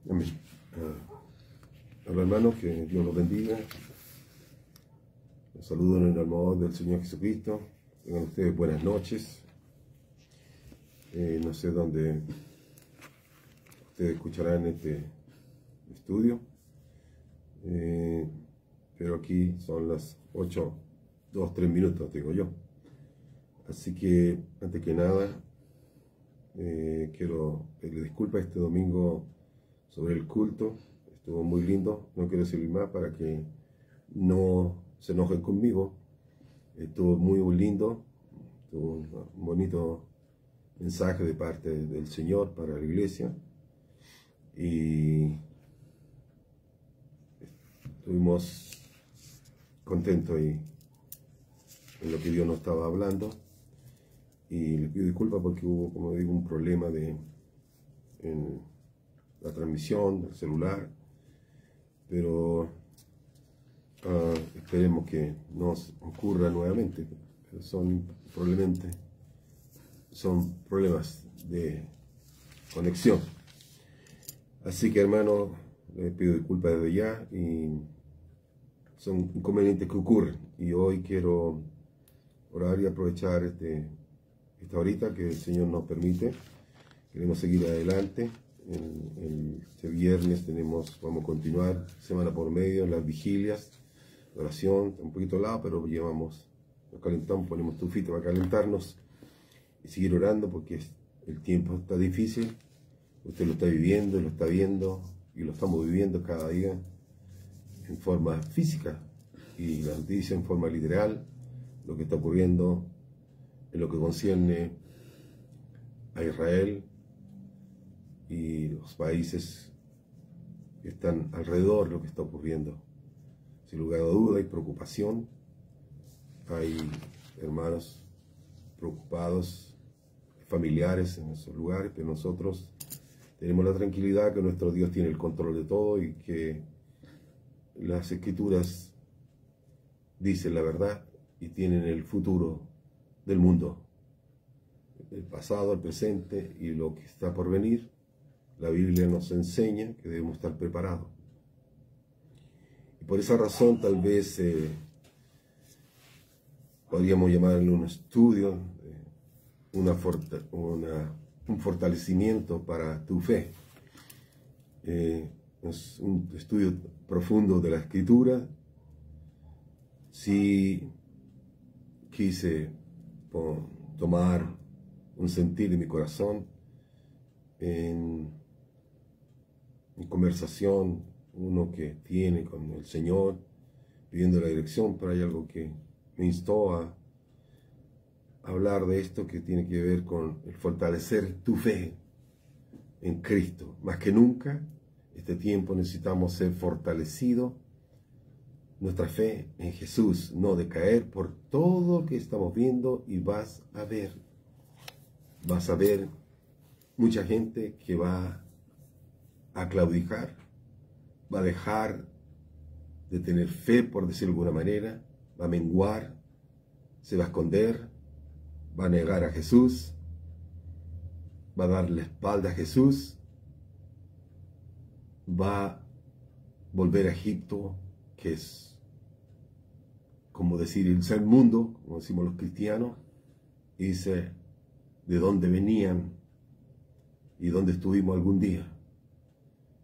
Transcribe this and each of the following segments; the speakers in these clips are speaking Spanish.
Amén. Hola hermanos, que Dios los bendiga. Los saludo en el amor del Señor Jesucristo. Tengan ustedes buenas noches. No sé dónde ustedes escucharán este estudio, pero aquí son las 8, 2, 3 minutos, digo yo. Así que, antes que nada, quiero pedirle disculpas este domingo sobre el culto. Estuvo muy lindo, no quiero decir más para que no se enojen conmigo. Estuvo muy lindo, estuvo un bonito mensaje de parte del Señor para la iglesia y estuvimos contentos en lo que Dios nos estaba hablando. Y les pido disculpas porque hubo, como digo, un problema en la transmisión del celular, pero esperemos que no ocurra nuevamente. Pero son problemas de conexión. Así que, hermano, les pido disculpas desde ya y son inconvenientes que ocurren. Y hoy quiero orar y aprovechar esta horita que el Señor nos permite. Queremos seguir adelante. Este viernes vamos a continuar semana por medio en las vigilias, oración, un poquito al lado, pero nos calentamos, ponemos tufita para calentarnos y seguir orando porque el tiempo está difícil. Usted lo está viviendo, lo está viendo y lo estamos viviendo cada día en forma física y la noticia en forma literal, lo que está ocurriendo en lo que concierne a Israel y los países que están alrededor de lo que está ocurriendo. Sin lugar a duda hay preocupación, hay hermanos preocupados, familiares en esos lugares, pero nosotros tenemos la tranquilidad que nuestro Dios tiene el control de todo y que las Escrituras dicen la verdad y tienen el futuro del mundo, el pasado, el presente y lo que está por venir. La Biblia nos enseña que debemos estar preparados. Y por esa razón tal vez podríamos llamarle un estudio, un fortalecimiento para tu fe. Es un estudio profundo de la Escritura. Sí quise tomar un sentir de mi corazón en conversación uno que tiene con el Señor, pidiendo la dirección, pero hay algo que me instó a hablar de esto que tiene que ver con el fortalecer tu fe en Cristo. Más que nunca, este tiempo necesitamos ser fortalecidos, nuestra fe en Jesús, no decaer por todo lo que estamos viendo y vas a ver mucha gente que va a claudicar, va a dejar de tener fe, por decirlo de alguna manera, va a menguar, se va a esconder, va a negar a Jesús, va a dar la espalda a Jesús, va a volver a Egipto, que es como decir irse al mundo, como decimos los cristianos, y dice de dónde venían y dónde estuvimos algún día.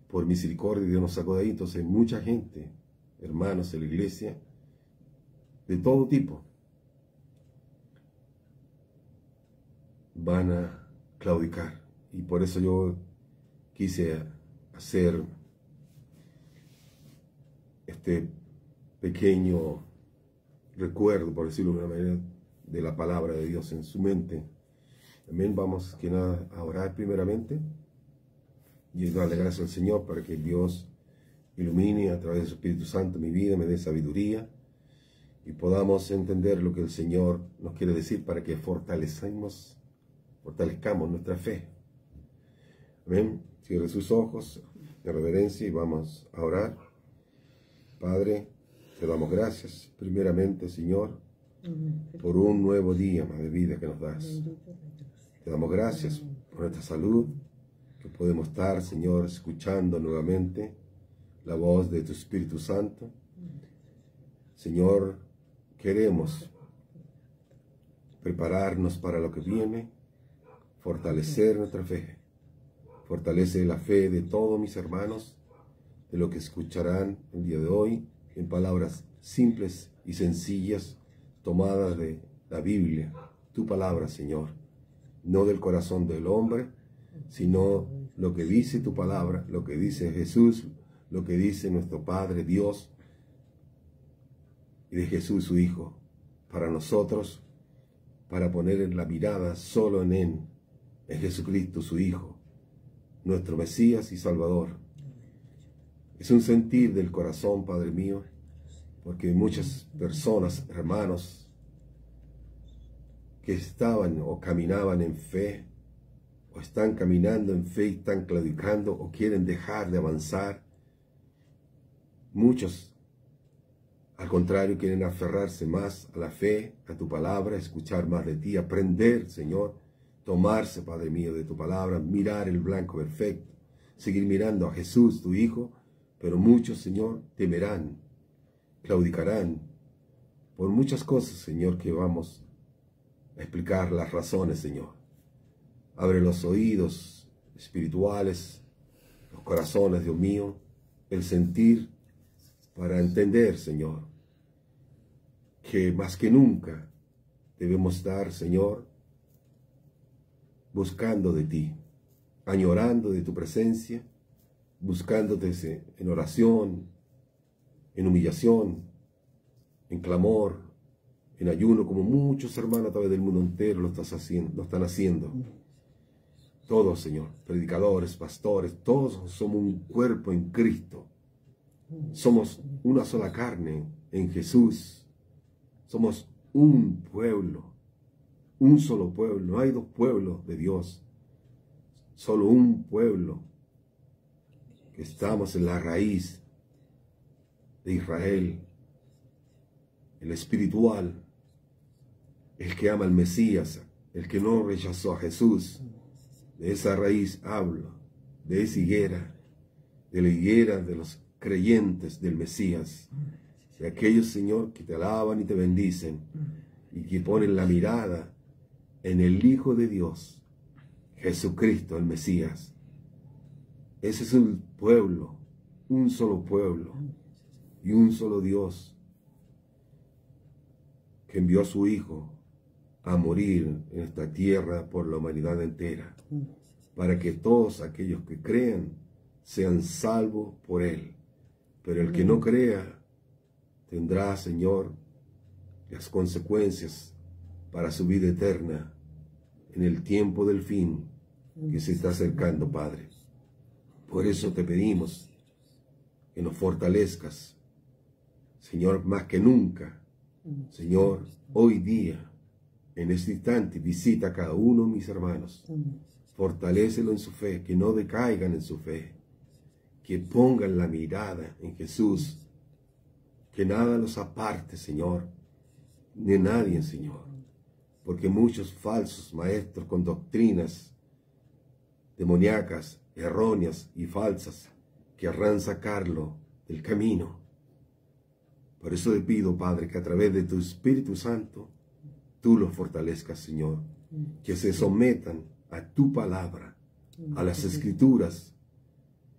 Por misericordia Dios nos sacó de ahí. Entonces mucha gente, hermanos en la iglesia, de todo tipo, van a claudicar. Y por eso yo quise hacer este pequeño recuerdo, por decirlo de una manera, de la palabra de Dios en su mente. Amén. Vamos que nada a orar primeramente y darle gracias al Señor para que Dios ilumine a través de su Espíritu Santo mi vida, me dé sabiduría y podamos entender lo que el Señor nos quiere decir para que fortalezcamos nuestra fe. Amén. Cierre sus ojos en reverencia y vamos a orar. Padre, te damos gracias primeramente, Señor, por un nuevo día más de vida que nos das. Te damos gracias por nuestra salud, que que podemos estar, Señor, escuchando nuevamente la voz de tu Espíritu Santo. Señor, queremos prepararnos para lo que viene, fortalecer nuestra fe. Fortalece la fe de todos mis hermanos, de lo que escucharán el día de hoy, en palabras simples y sencillas, tomadas de la Biblia, tu palabra, Señor. No del corazón del hombre, sino lo que dice tu palabra, lo que dice Jesús, lo que dice nuestro Padre Dios, y de Jesús su Hijo, para nosotros, para poner la mirada solo en Él, en Jesucristo su Hijo, nuestro Mesías y Salvador. Es un sentir del corazón, Padre mío, porque muchas personas, hermanos, que estaban o caminaban en fe, o están caminando en fe y están claudicando, o quieren dejar de avanzar. Muchos, al contrario, quieren aferrarse más a la fe, a tu palabra, escuchar más de ti, aprender, Señor, tomarse, Padre mío, de tu palabra, mirar el blanco perfecto, seguir mirando a Jesús, tu Hijo, pero muchos, Señor, temerán, claudicarán por muchas cosas, Señor, que vamos a explicar las razones, Señor. Abre los oídos espirituales, los corazones, Dios mío, el sentir para entender, Señor, que más que nunca debemos estar, Señor, buscando de ti, añorando de tu presencia, buscándote en oración, en humillación, en clamor, en ayuno, como muchos hermanos a través del mundo entero lo están haciendo. Todos, Señor, predicadores, pastores, todos somos un cuerpo en Cristo. Somos una sola carne en Jesús. Somos un pueblo, un solo pueblo. No hay dos pueblos de Dios, solo un pueblo, que estamos en la raíz de Israel, el espiritual, el que ama al Mesías, el que no rechazó a Jesús. De esa raíz hablo, de esa higuera, de la higuera de los creyentes del Mesías, de aquellos, Señor, que te alaban y te bendicen, y que ponen la mirada en el Hijo de Dios, Jesucristo, el Mesías. Ese es un pueblo, un solo pueblo, y un solo Dios, que envió a su Hijo a morir en esta tierra por la humanidad entera, para que todos aquellos que crean sean salvos por Él. Pero el que no crea tendrá, Señor, las consecuencias para su vida eterna en el tiempo del fin que se está acercando, Padre. Por eso te pedimos que nos fortalezcas, Señor, más que nunca. Señor, hoy día, en este instante, visita a cada uno de mis hermanos. Fortalécelo en su fe, que no decaigan en su fe, que pongan la mirada en Jesús, que nada los aparte, Señor, de nadie, Señor, porque muchos falsos maestros con doctrinas demoníacas, erróneas y falsas querrán sacarlo del camino. Por eso te pido, Padre, que a través de tu Espíritu Santo, tú los fortalezcas, Señor, que se sometan a tu palabra, a las Escrituras,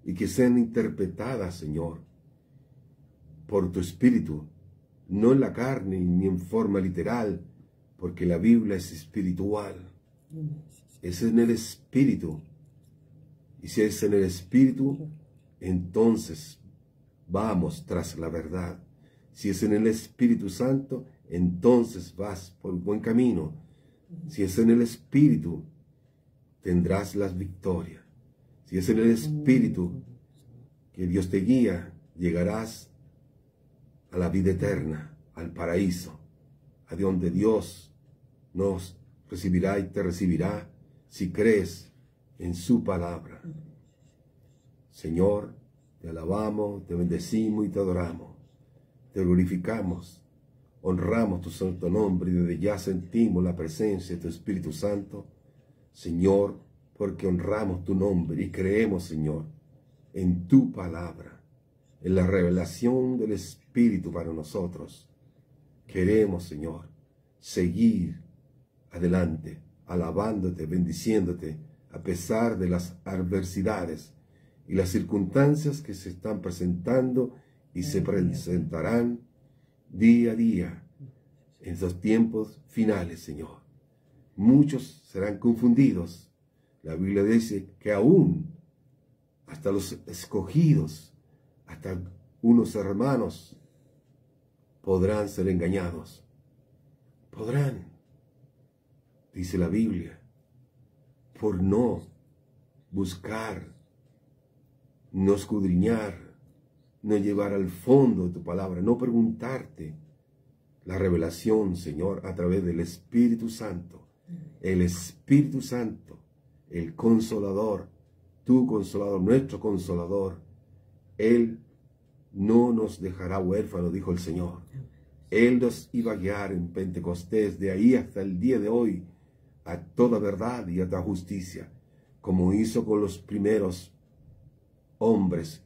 y que sean interpretadas, Señor, por tu Espíritu, no en la carne ni en forma literal, porque la Biblia es espiritual, es en el Espíritu, y si es en el Espíritu, entonces vamos tras la verdad. Si es en el Espíritu Santo, entonces vas por buen camino. Si es en el Espíritu, tendrás las victorias. Si es en el Espíritu que Dios te guía, llegarás a la vida eterna, al paraíso, a donde Dios nos recibirá y te recibirá si crees en su palabra. Señor, te alabamos, te bendecimos y te adoramos. Te glorificamos, honramos tu santo nombre y desde ya sentimos la presencia de tu Espíritu Santo, Señor, porque honramos tu nombre y creemos, Señor, en tu palabra, en la revelación del Espíritu para nosotros. Queremos, Señor, seguir adelante, alabándote, bendiciéndote, a pesar de las adversidades y las circunstancias que se están presentando y se presentarán día a día en esos tiempos finales, Señor. Muchos serán confundidos. La Biblia dice que aún hasta los escogidos, hasta unos hermanos, podrán ser engañados. Podrán, dice la Biblia, por no buscar, no escudriñar, no llevar al fondo de tu palabra, no preguntarte la revelación, Señor, a través del Espíritu Santo. El Espíritu Santo, el Consolador, tu Consolador, nuestro Consolador. Él no nos dejará huérfanos, dijo el Señor. Él nos iba a guiar en Pentecostés, de ahí hasta el día de hoy, a toda verdad y a toda justicia, como hizo con los primeros hombres,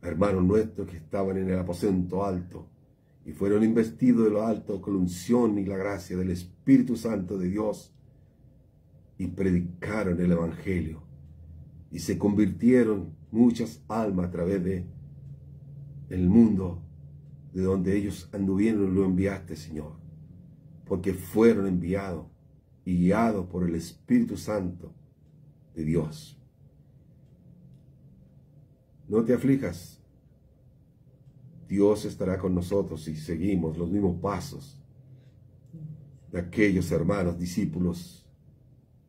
hermanos nuestros que estaban en el aposento alto, y fueron investidos de lo alto con la unción y la gracia del Espíritu Santo de Dios, y predicaron el Evangelio, y se convirtieron muchas almas a través de el mundo, de donde ellos anduvieron. Lo enviaste, Señor, porque fueron enviados y guiados por el Espíritu Santo de Dios. No te aflijas. Dios estará con nosotros si seguimos los mismos pasos de aquellos hermanos, discípulos,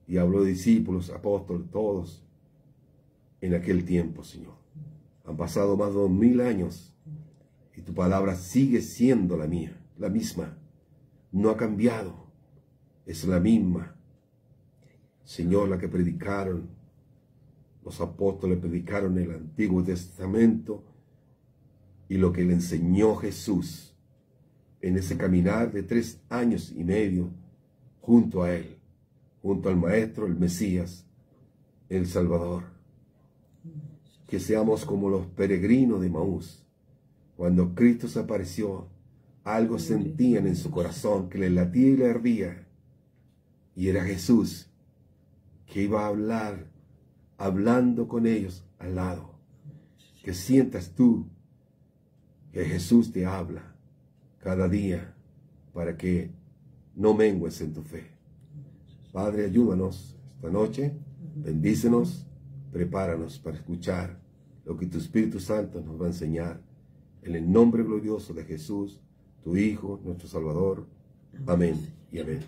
y habló de discípulos, apóstoles, todos, en aquel tiempo, Señor. Han pasado más de 2000 años y tu palabra sigue siendo la mía, la misma. No ha cambiado, es la misma. Señor, la que predicaron, los apóstoles predicaron el Antiguo Testamento, y lo que le enseñó Jesús en ese caminar de 3 años y medio junto a Él, junto al Maestro, el Mesías, el Salvador. Que seamos como los peregrinos de Maús. Cuando Cristo se apareció, algo sentían en su corazón que le latía y le ardía. Y era Jesús que iba a hablar, hablando con ellos al lado. Que sientas tú que Jesús te habla cada día para que no mengues en tu fe. Padre, ayúdanos esta noche, bendícenos, prepáranos para escuchar lo que tu Espíritu Santo nos va a enseñar. En el nombre glorioso de Jesús, tu Hijo, nuestro Salvador. Amén y amén.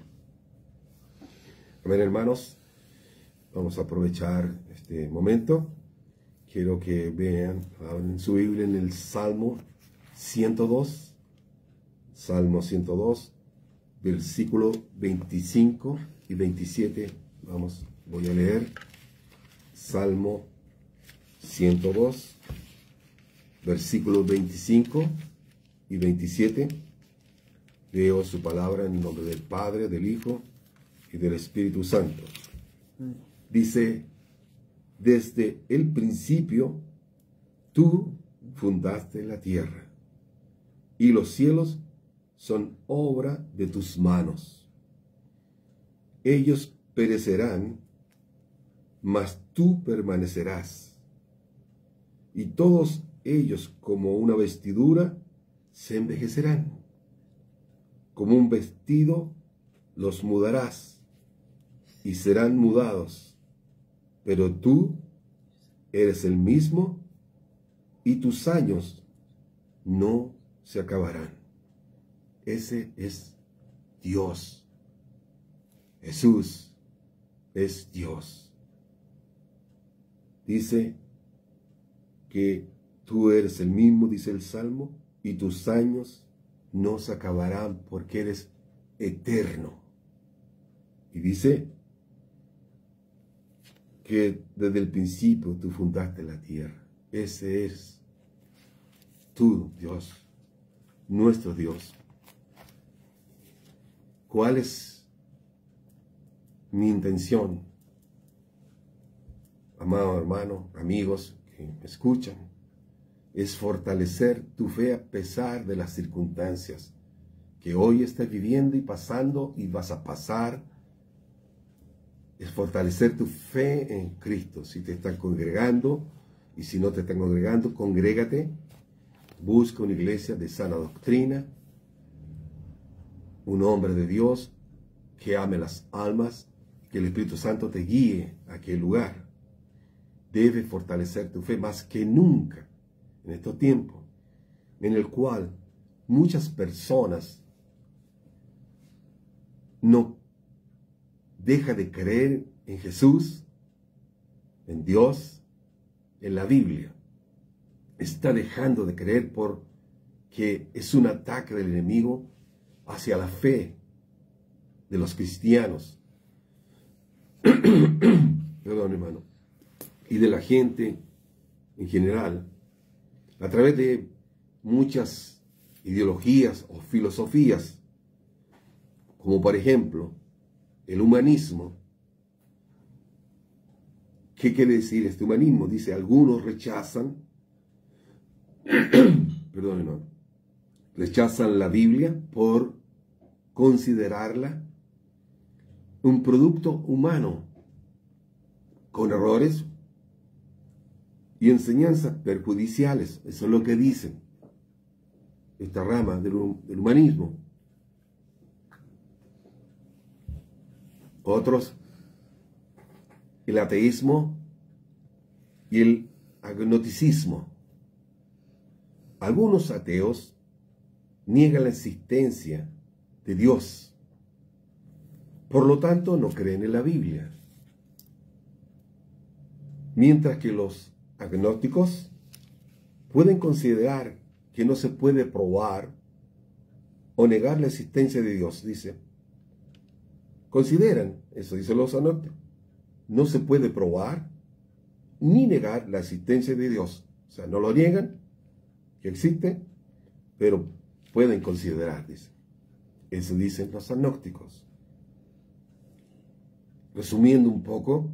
Amén, hermanos. Vamos a aprovechar este momento. Quiero que vean, abran su Biblia en el Salmo 102, Salmo 102, versículo 25 y 27. Voy a leer Salmo 102, versículos 25 y 27. Leo su palabra en el nombre del Padre, del Hijo y del Espíritu Santo. Dice: desde el principio tú fundaste la tierra, y los cielos son obra de tus manos. Ellos perecerán, mas tú permanecerás, y todos ellos como una vestidura se envejecerán. Como un vestido los mudarás, y serán mudados, pero tú eres el mismo, y tus años no se acabarán. Ese es Dios. Jesús es Dios. Dice que tú eres el mismo, dice el Salmo, y tus años no se acabarán porque eres eterno. Y dice que desde el principio tú fundaste la tierra. Ese es tu Dios, nuestro Dios. ¿Cuál es mi intención amado hermano, amigos que me escuchan, es fortalecer tu fe a pesar de las circunstancias que hoy estás viviendo y pasando y vas a pasar. Es fortalecer tu fe en Cristo. Si te están congregando y si no te están congregando, congrégate. Busca una iglesia de sana doctrina, un hombre de Dios que ame las almas, que el Espíritu Santo te guíe a aquel lugar. Debes fortalecer tu fe más que nunca en estos tiempos, en el cual muchas personas no dejan de creer en Jesús, en Dios, en la Biblia. Está dejando de creer porque es un ataque del enemigo hacia la fe de los cristianos. Perdón, hermano. Y de la gente en general, a través de muchas ideologías o filosofías, como por ejemplo el humanismo. ¿Qué quiere decir este humanismo? Dice, algunos rechazan, perdón, hermano, rechazan la Biblia por considerarla un producto humano con errores y enseñanzas perjudiciales. Eso es lo que dicen esta rama del humanismo. Otros, el ateísmo y el agnosticismo. Algunos ateos niegan la existencia de Dios. Por lo tanto, no creen en la Biblia. Mientras que los agnósticos pueden considerar que no se puede probar o negar la existencia de Dios, dice. Consideran, eso dicen los agnósticos, no se puede probar ni negar la existencia de Dios. O sea, no lo niegan, que existe, pero pueden considerar, dice. Eso dicen los agnósticos. Resumiendo un poco,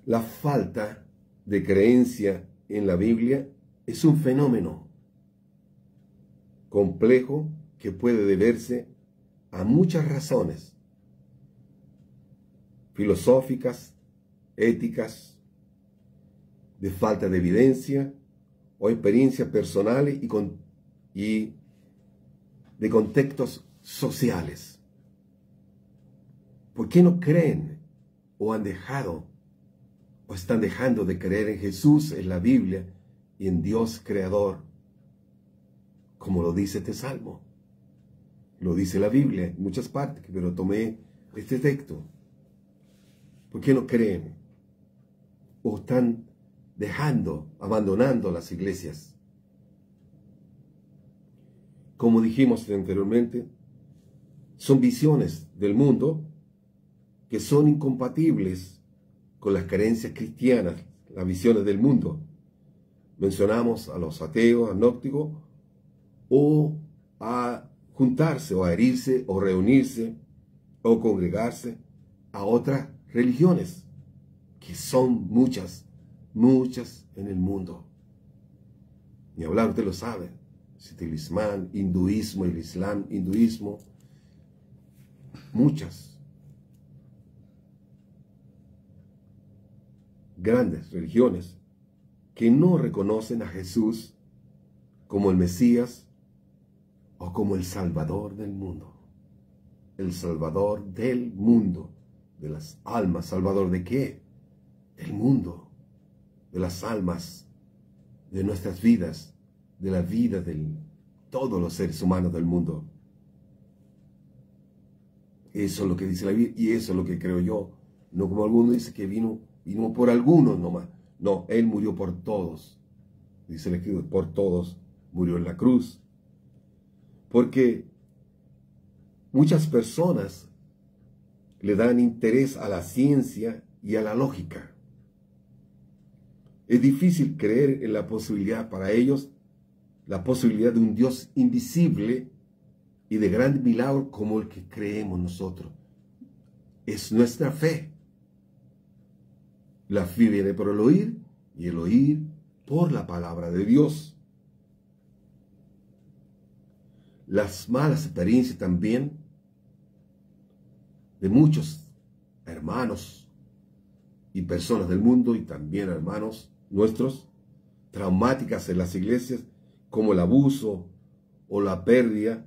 la falta de creencia en la Biblia es un fenómeno complejo que puede deberse a muchas razones filosóficas, éticas, de falta de evidencia o experiencias personales y de contextos sociales. ¿Por qué no creen o han dejado o están dejando de creer en Jesús, en la Biblia y en Dios creador? Como lo dice este salmo. Lo dice la Biblia en muchas partes, pero tomé este texto. ¿Por qué no creen? ¿O están abandonando las iglesias? Como dijimos anteriormente, son visiones del mundo que son incompatibles con las creencias cristianas, las visiones del mundo. Mencionamos a los ateos, agnósticos, o a juntarse, o a herirse, o reunirse, o congregarse a otras religiones, que son muchas en el mundo. Ni hablar, usted lo sabe. El Islam, hinduismo, el Islam, hinduismo, muchas grandes religiones que no reconocen a Jesús como el Mesías o como el Salvador del mundo. El Salvador del mundo, de las almas. ¿Salvador de qué? Del mundo, de las almas, de nuestras vidas, de la vida de todos los seres humanos del mundo. Eso es lo que dice la Biblia y eso es lo que creo yo. No como alguno dice que vino por algunos nomás. No, Él murió por todos. Dice el Escrito, por todos murió en la cruz. Porque muchas personas le dan interés a la ciencia y a la lógica. Es difícil creer en la posibilidad para ellos, la posibilidad de un Dios invisible y de gran milagro como el que creemos nosotros. Es nuestra fe. La fe viene por el oír y el oír por la palabra de Dios. Las malas experiencias también de muchos hermanos y personas del mundo y también hermanos nuestros, traumáticas en las iglesias, como el abuso o la pérdida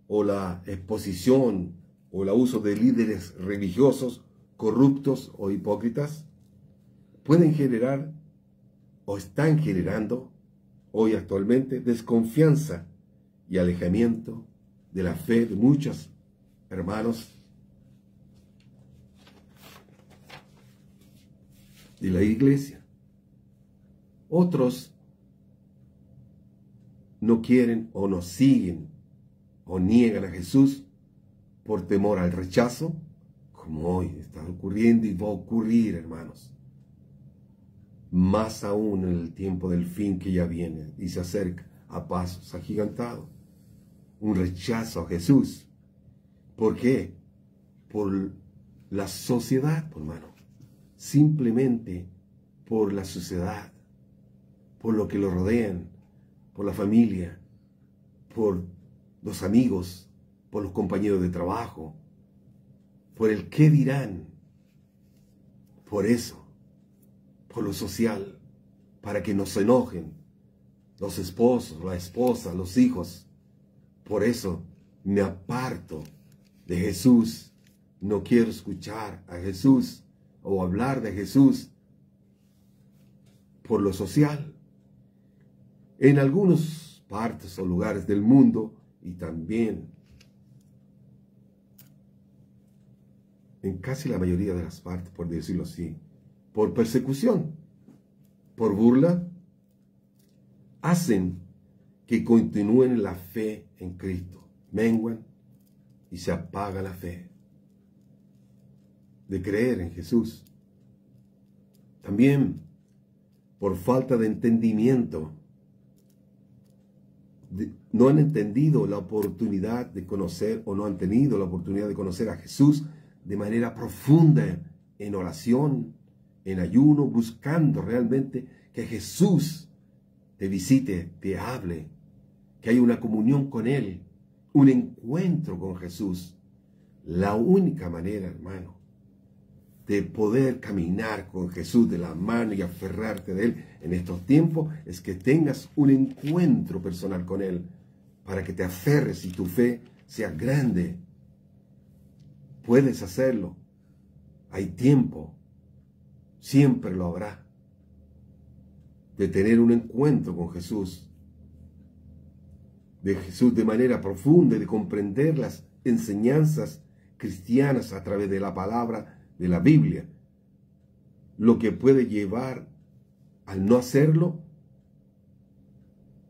o la exposición o el abuso de líderes religiosos corruptos o hipócritas, pueden generar o están generando hoy actualmente desconfianza y alejamiento de la fe de muchos hermanos de la iglesia. Otros no quieren o no siguen o niegan a Jesús por temor al rechazo, como hoy está ocurriendo y va a ocurrir, hermanos. Más aún en el tiempo del fin que ya viene y se acerca a pasos agigantados. Un rechazo a Jesús. ¿Por qué? Por la sociedad, hermano. Simplemente por la sociedad, por lo que lo rodean, por la familia, por los amigos, por los compañeros de trabajo, por el qué dirán. Por eso, por lo social, para que no se enojen los esposos, la esposa, los hijos. Por eso me aparto de Jesús. No quiero escuchar a Jesús o hablar de Jesús por lo social. En algunas partes o lugares del mundo y también en casi la mayoría de las partes, por decirlo así, por persecución, por burla, hacen que continúen la fe en Cristo, menguan y se apaga la fe de creer en Jesús. También por falta de entendimiento, no han entendido la oportunidad de conocer o no han tenido la oportunidad de conocer a Jesús de manera profunda en oración, en ayuno, buscando realmente que Jesús te visite, te hable, que haya una comunión con Él, un encuentro con Jesús. La única manera, hermano, de poder caminar con Jesús de la mano y aferrarte de Él en estos tiempos es que tengas un encuentro personal con Él para que te aferres y tu fe sea grande. Puedes hacerlo. Hay tiempo. Siempre lo habrá. De tener un encuentro con Jesús. De Jesús de manera profunda y de comprender las enseñanzas cristianas a través de la palabra de la Biblia. Lo que puede llevar al no hacerlo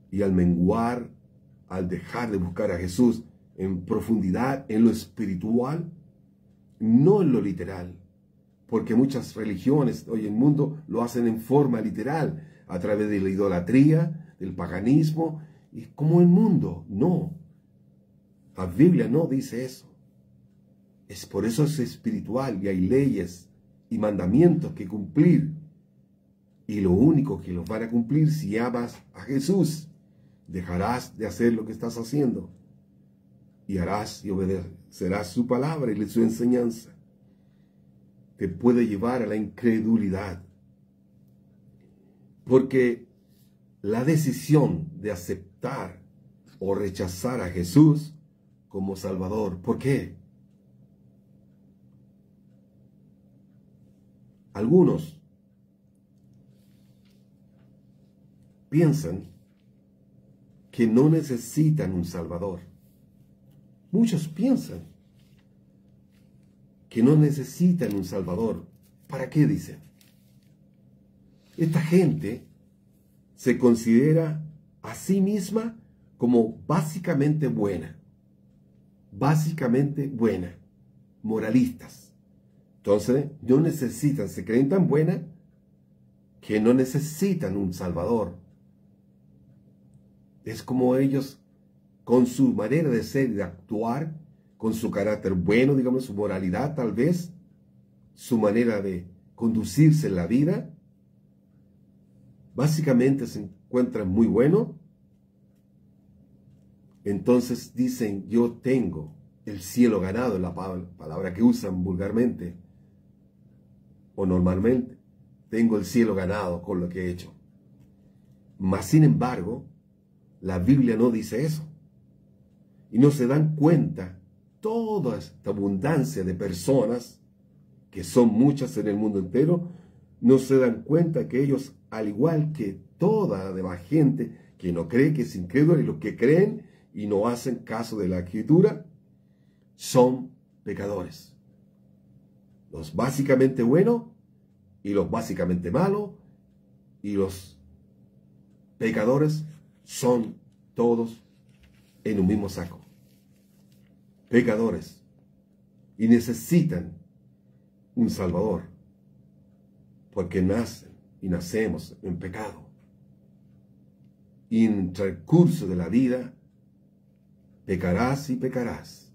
y al menguar, al dejar de buscar a Jesús en profundidad, en lo espiritual, no en lo literal, porque muchas religiones hoy en el mundo lo hacen en forma literal, a través de la idolatría, del paganismo, y como el mundo. No, la Biblia no dice eso. Es por eso es espiritual y hay leyes y mandamientos que cumplir. Y lo único que los van a cumplir si amas a Jesús, dejarás de hacer lo que estás haciendo y harás y obedecerás su palabra y su enseñanza. Te puede llevar a la incredulidad. Porque la decisión de aceptar o rechazar a Jesús como Salvador, ¿por qué? Algunos piensan que no necesitan un Salvador. Muchos piensan que no necesitan un Salvador. ¿Para qué dicen? Esta gente se considera a sí misma como básicamente buena, moralistas. Entonces, no necesitan, se creen tan buenas que no necesitan un Salvador. Es como ellos, con su manera de ser y de actuar, con su carácter bueno, digamos, su moralidad tal vez, su manera de conducirse en la vida, básicamente se encuentran muy bueno. Entonces dicen, yo tengo el cielo ganado, es la palabra que usan vulgarmente o normalmente. Tengo el cielo ganado con lo que he hecho. Mas, sin embargo, la Biblia no dice eso. Y no se dan cuenta toda esta abundancia de personas, que son muchas en el mundo entero, no se dan cuenta que ellos, al igual que toda la demás gente que no cree, que es incrédula, y los que creen y no hacen caso de la Escritura, son pecadores. Los básicamente buenos y los básicamente malos, y los pecadores son todos en un mismo saco. Pecadores. Y necesitan un Salvador, porque nacen y nacemos en pecado. Y en el transcurso de la vida, pecarás y pecarás.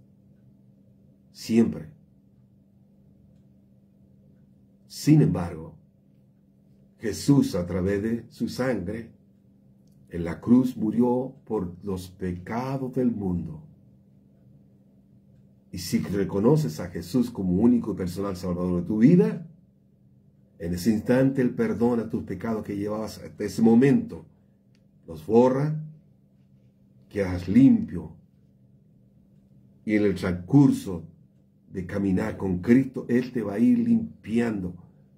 Siempre. Sin embargo, Jesús, a través de su sangre, en la cruz murió por los pecados del mundo. Y si reconoces a Jesús como único y personal Salvador de tu vida, en ese instante Él perdona tus pecados que llevabas hasta ese momento. Los borra, quedas limpio. Y en el transcurso de caminar con Cristo, Él te va a ir limpiando.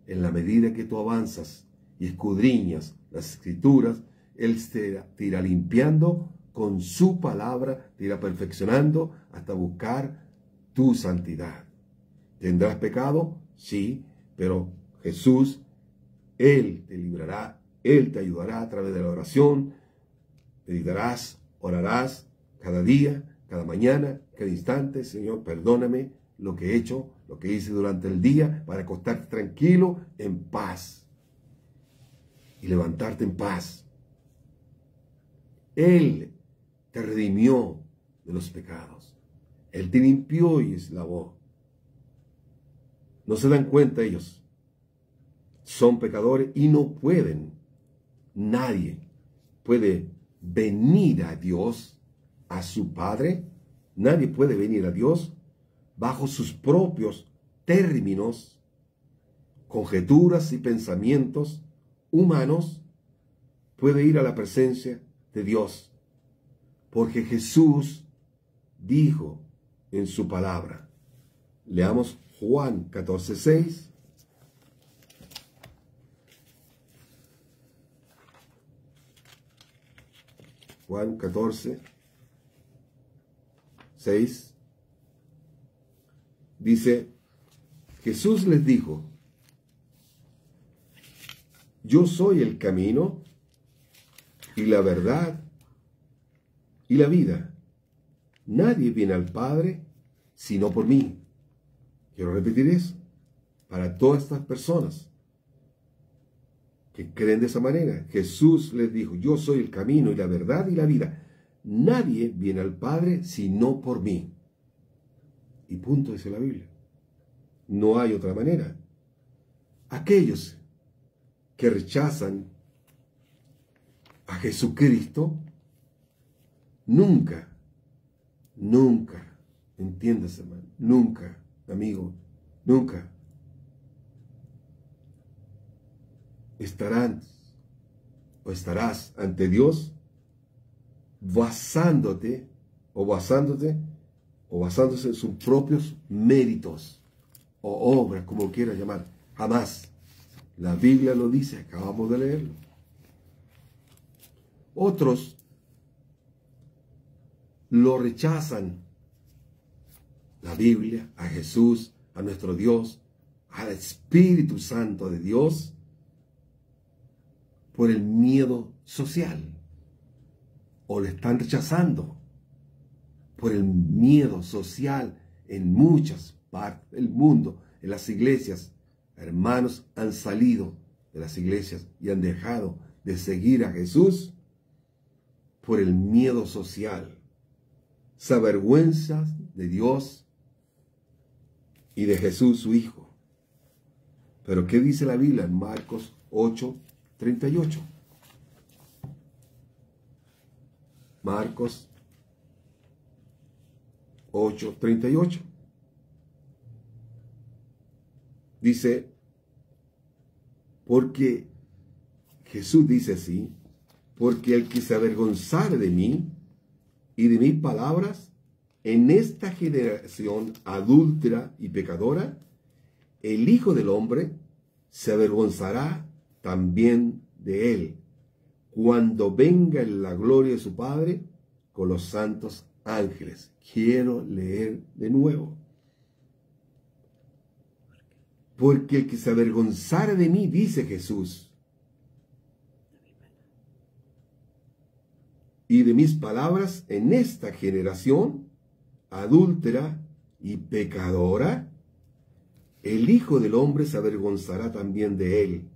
En la medida que tú avanzas y escudriñas las Escrituras, Él te irá limpiando con su palabra, te irá perfeccionando hasta buscar tu santidad. ¿Tendrás pecado? Sí, pero Jesús, Él te librará, Él te ayudará a través de la oración. Meditarás, orarás cada día, cada mañana, cada instante. Señor, perdóname lo que he hecho, lo que hice durante el día, para acostarte tranquilo, en paz, y levantarte en paz. Él te redimió de los pecados. Él te limpió y lavó. No se dan cuenta ellos. Son pecadores y no pueden. Nadie puede venir a Dios, a su Padre. Nadie puede venir a Dios bajo sus propios términos, conjeturas y pensamientos humanos. Puede ir a la presencia de Dios, porque Jesús dijo en su palabra. Leamos Juan 14:6. Juan 14:6 dice, Jesús les dijo, yo soy el camino y la verdad y la vida. Nadie viene al Padre sino por mí. Quiero repetir eso para todas estas personas que creen de esa manera. Jesús les dijo, yo soy el camino y la verdad y la vida. Nadie viene al Padre sino por mí. Y punto, dice la Biblia. No hay otra manera. Aquellos que rechazan a Jesucristo, nunca, entiendas, hermano, nunca, amigo, nunca estarás ante Dios basándose en sus propios méritos o obras, como quiera llamar. Jamás. La Biblia lo dice, acabamos de leerlo. Otros lo rechazan. La Biblia, a Jesús, a nuestro Dios, al Espíritu Santo de Dios, por el miedo social. O le están rechazando por el miedo social en muchas partes del mundo. En las iglesias, hermanos han salido de las iglesias y han dejado de seguir a Jesús por el miedo social. Se avergüenzan de Dios y de Jesús su Hijo. Pero ¿qué dice la Biblia en Marcos 8:38? Marcos 8:38. Dice, porque Jesús dice así, porque el que se avergonzare de mí y de mis palabras en esta generación adúltera y pecadora, el Hijo del Hombre se avergonzará también de él, cuando venga en la gloria de su Padre con los santos ángeles. Quiero leer de nuevo. Porque el que se avergonzare de mí, dice Jesús, y de mis palabras en esta generación adúltera y pecadora, el Hijo del Hombre se avergonzará también de él,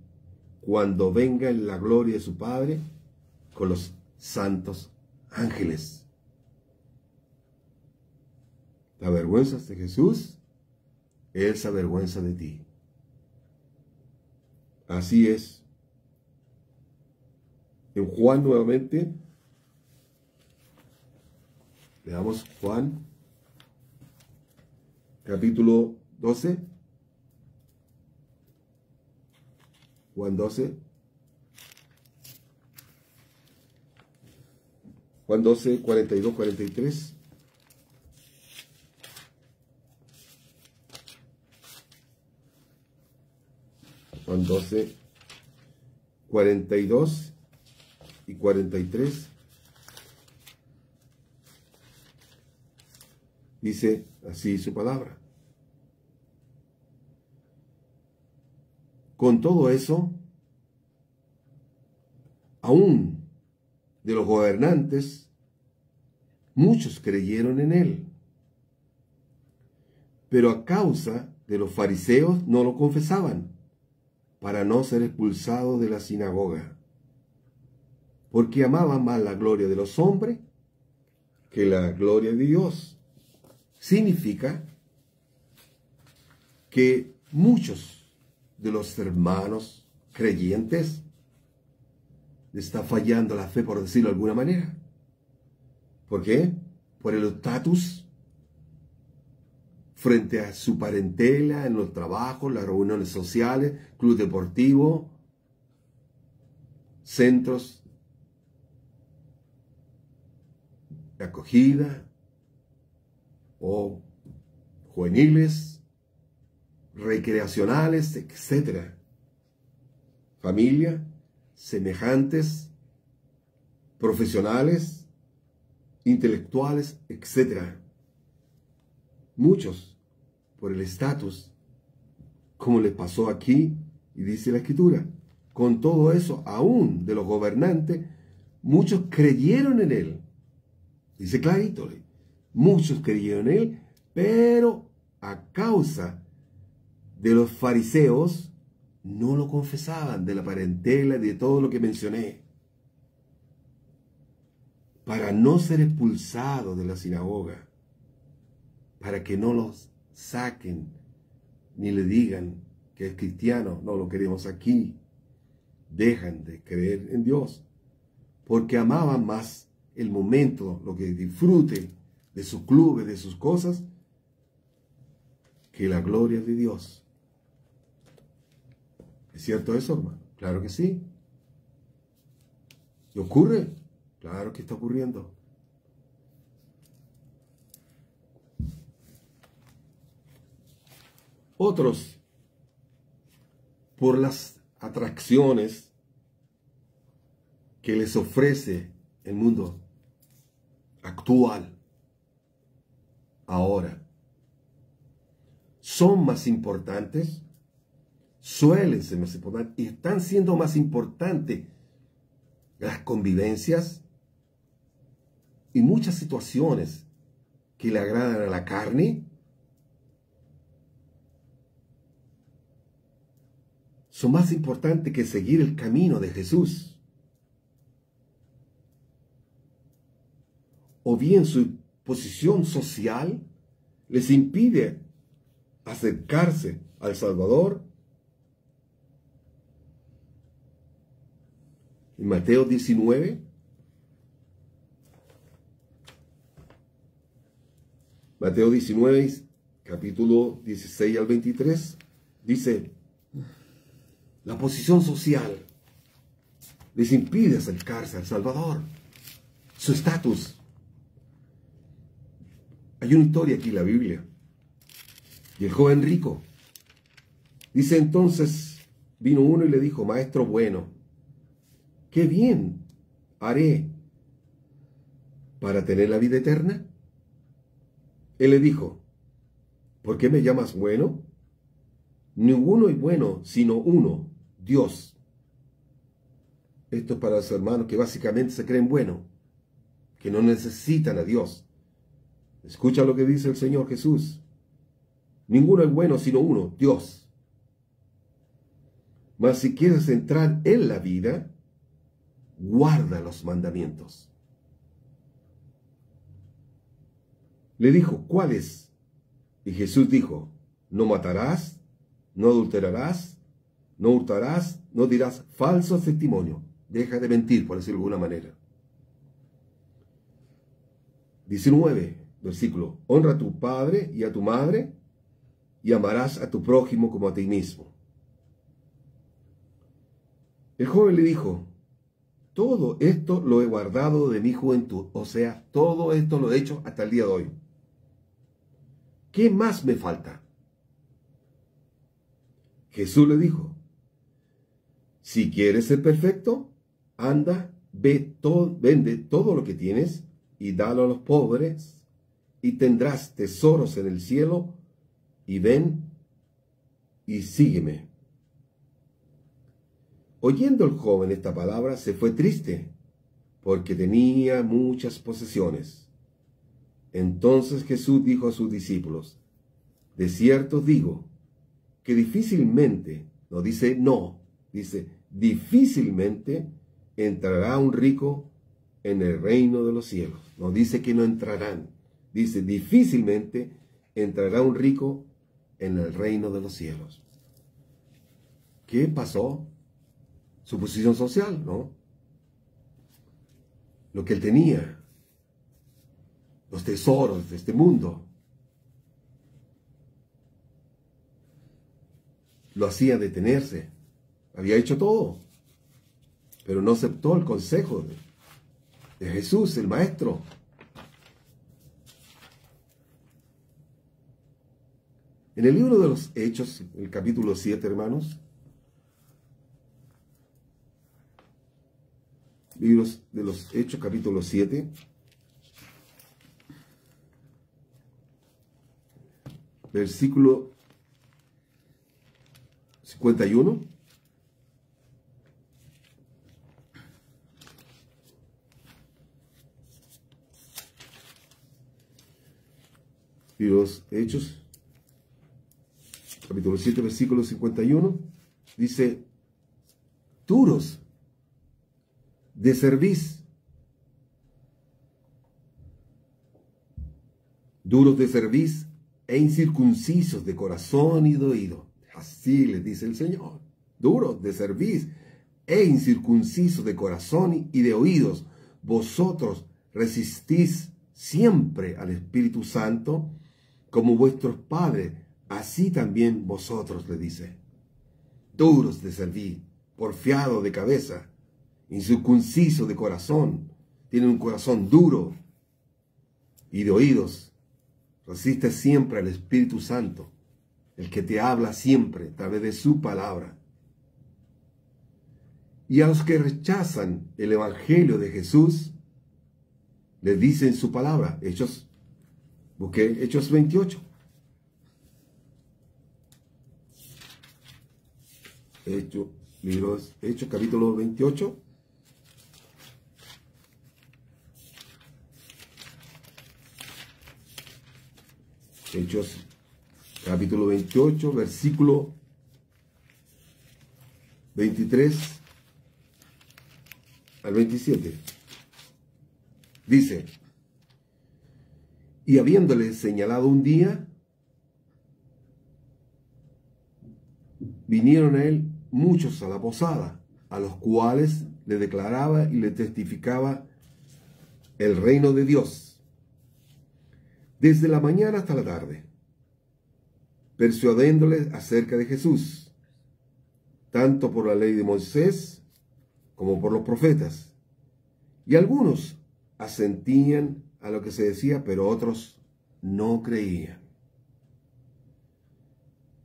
cuando venga en la gloria de su Padre con los santos ángeles. ¿Te avergüenzas de Jesús? Él se avergüenza de ti. Así es. En Juan nuevamente, leamos Juan, capítulo 12. Juan 12. Juan 12, 42, 43. Juan 12, 42 y 43. Dice así su palabra. Con todo eso, aún de los gobernantes, muchos creyeron en él. Pero a causa de los fariseos no lo confesaban, para no ser expulsados de la sinagoga, porque amaban más la gloria de los hombres que la gloria de Dios. Significa que muchos de los hermanos creyentes les está fallando la fe, por decirlo de alguna manera. ¿Por qué? Por el estatus frente a su parentela, en los trabajos, las reuniones sociales, club deportivo, centros de acogida o juveniles, recreacionales, etc. Familia, semejantes, profesionales, intelectuales, etc. Muchos, por el estatus, como les pasó aquí, y dice la Escritura, con todo eso, aún de los gobernantes, muchos creyeron en él. Dice clarito, muchos creyeron en él, pero a causa de los fariseos, no lo confesaban, de la parentela, de todo lo que mencioné, para no ser expulsados de la sinagoga, para que no los saquen, ni le digan que es cristiano, no lo queremos aquí. Dejan de creer en Dios, porque amaban más el momento, lo que disfrute de sus clubes, de sus cosas, que la gloria de Dios. ¿Es cierto eso, hermano? Claro que sí. ¿Y ocurre? Claro que está ocurriendo. Otros, por las atracciones que les ofrece el mundo actual, ahora, son más importantes, suelen ser más importantes y están siendo más importantes las convivencias y muchas situaciones que le agradan a la carne. Son más importantes que seguir el camino de Jesús. O bien su posición social les impide acercarse al Salvador En Mateo 19, Mateo 19, capítulo 16 al 23, dice, la posición social les impide acercarse al Salvador, su estatus. Hay una historia aquí en la Biblia. Y el joven rico, dice entonces, vino uno y le dijo, maestro bueno, ¿qué bien haré para tener la vida eterna? Él le dijo, ¿por qué me llamas bueno? Ninguno es bueno, sino uno, Dios. Esto es para los hermanos que básicamente se creen buenos, que no necesitan a Dios. Escucha lo que dice el Señor Jesús. Ninguno es bueno, sino uno, Dios. Mas si quieres entrar en la vida, guarda los mandamientos. Le dijo, ¿cuáles? Y Jesús dijo, no matarás, no adulterarás, no hurtarás, no dirás falso testimonio. Deja de mentir, por decirlo de alguna manera. 19, versículo. Honra a tu padre y a tu madre, y amarás a tu prójimo como a ti mismo. El joven le dijo, todo esto lo he guardado de mi juventud, o sea, todo esto lo he hecho hasta el día de hoy. ¿Qué más me falta? Jesús le dijo, si quieres ser perfecto, anda, vende todo lo que tienes y dalo a los pobres, y tendrás tesoros en el cielo, y ven y sígueme. Oyendo el joven esta palabra, se fue triste, porque tenía muchas posesiones. Entonces Jesús dijo a sus discípulos, de cierto os digo, que difícilmente, no dice no, dice difícilmente entrará un rico en el reino de los cielos. No dice que no entrarán, dice difícilmente entrará un rico en el reino de los cielos. ¿Qué pasó? Su posición social, ¿no? Lo que él tenía, los tesoros de este mundo, lo hacía detenerse. Había hecho todo, pero no aceptó el consejo de Jesús, el Maestro. En el libro de los Hechos, el capítulo 7, hermanos, libros de los Hechos, capítulo 7, versículo 51. Y los Hechos, capítulo 7, versículo 51, dice, duros de cerviz, duros de cerviz e incircuncisos de corazón y de oído. Así les dice el Señor, duros de cerviz e incircuncisos de corazón y de oídos. Vosotros resistís siempre al Espíritu Santo, como vuestros padres, así también vosotros, le dice. Duros de cerviz, porfiados de cabeza, incircuncisos de corazón, tienen un corazón duro y de oídos. Resiste siempre al Espíritu Santo, el que te habla siempre a través de su palabra. Y a los que rechazan el Evangelio de Jesús, les dice en su palabra, busqué Hechos 28. Hechos capítulo 28. Hechos capítulo 28, versículo 23 al 27. Dice, y habiéndole señalado un día, vinieron a él muchos a la posada, a los cuales le declaraba y le testificaba el reino de Dios, desde la mañana hasta la tarde, persuadiéndoles acerca de Jesús, tanto por la ley de Moisés como por los profetas. Y algunos asentían a lo que se decía, pero otros no creían.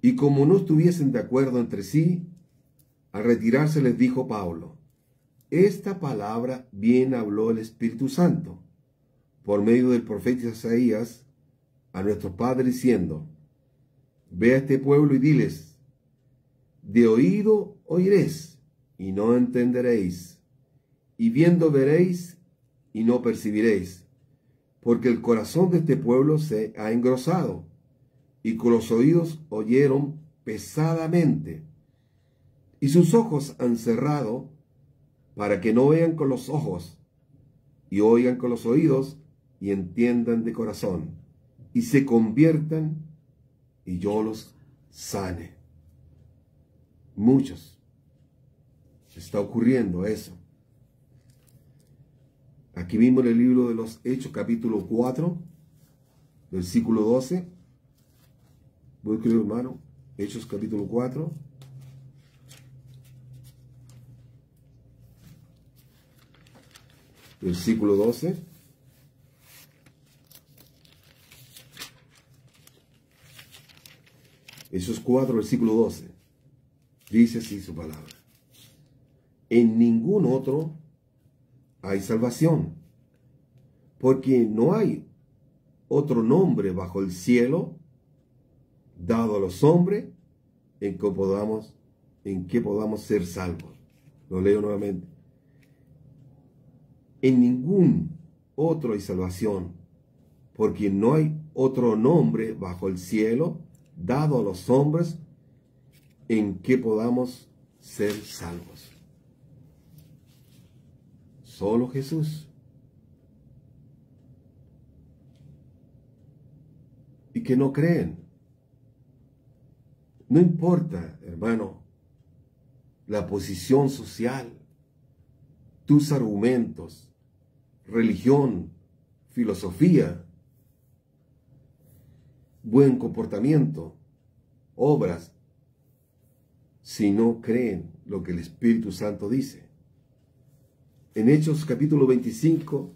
Y como no estuviesen de acuerdo entre sí, al retirarse les dijo Pablo: esta palabra bien habló el Espíritu Santo por medio del profeta Isaías a nuestros padres, diciendo: ve a este pueblo y diles, de oído oiréis y no entenderéis, y viendo veréis y no percibiréis, porque el corazón de este pueblo se ha engrosado, y con los oídos oyeron pesadamente, y sus ojos han cerrado, para que no vean con los ojos, y oigan con los oídos, y entiendan de corazón, y se conviertan, y yo los sane. Muchos está ocurriendo eso. Aquí mismo en el libro de los Hechos, capítulo 4, versículo 12. Búsquelo, hermano. Hechos, capítulo 4. Versículo 12. Hechos 4, versículo 12. Dice así su palabra: en ningún otro hay salvación, porque no hay otro nombre bajo el cielo dado a los hombres en que podamos ser salvos. Lo leo nuevamente. En ningún otro hay salvación, porque no hay otro nombre bajo el cielo dado a los hombres en que podamos ser salvos. Solo Jesús. Y que no creen. No importa, hermano, la posición social, tus argumentos, religión, filosofía, buen comportamiento, obras, si no creen lo que el Espíritu Santo dice. En Hechos capítulo 25,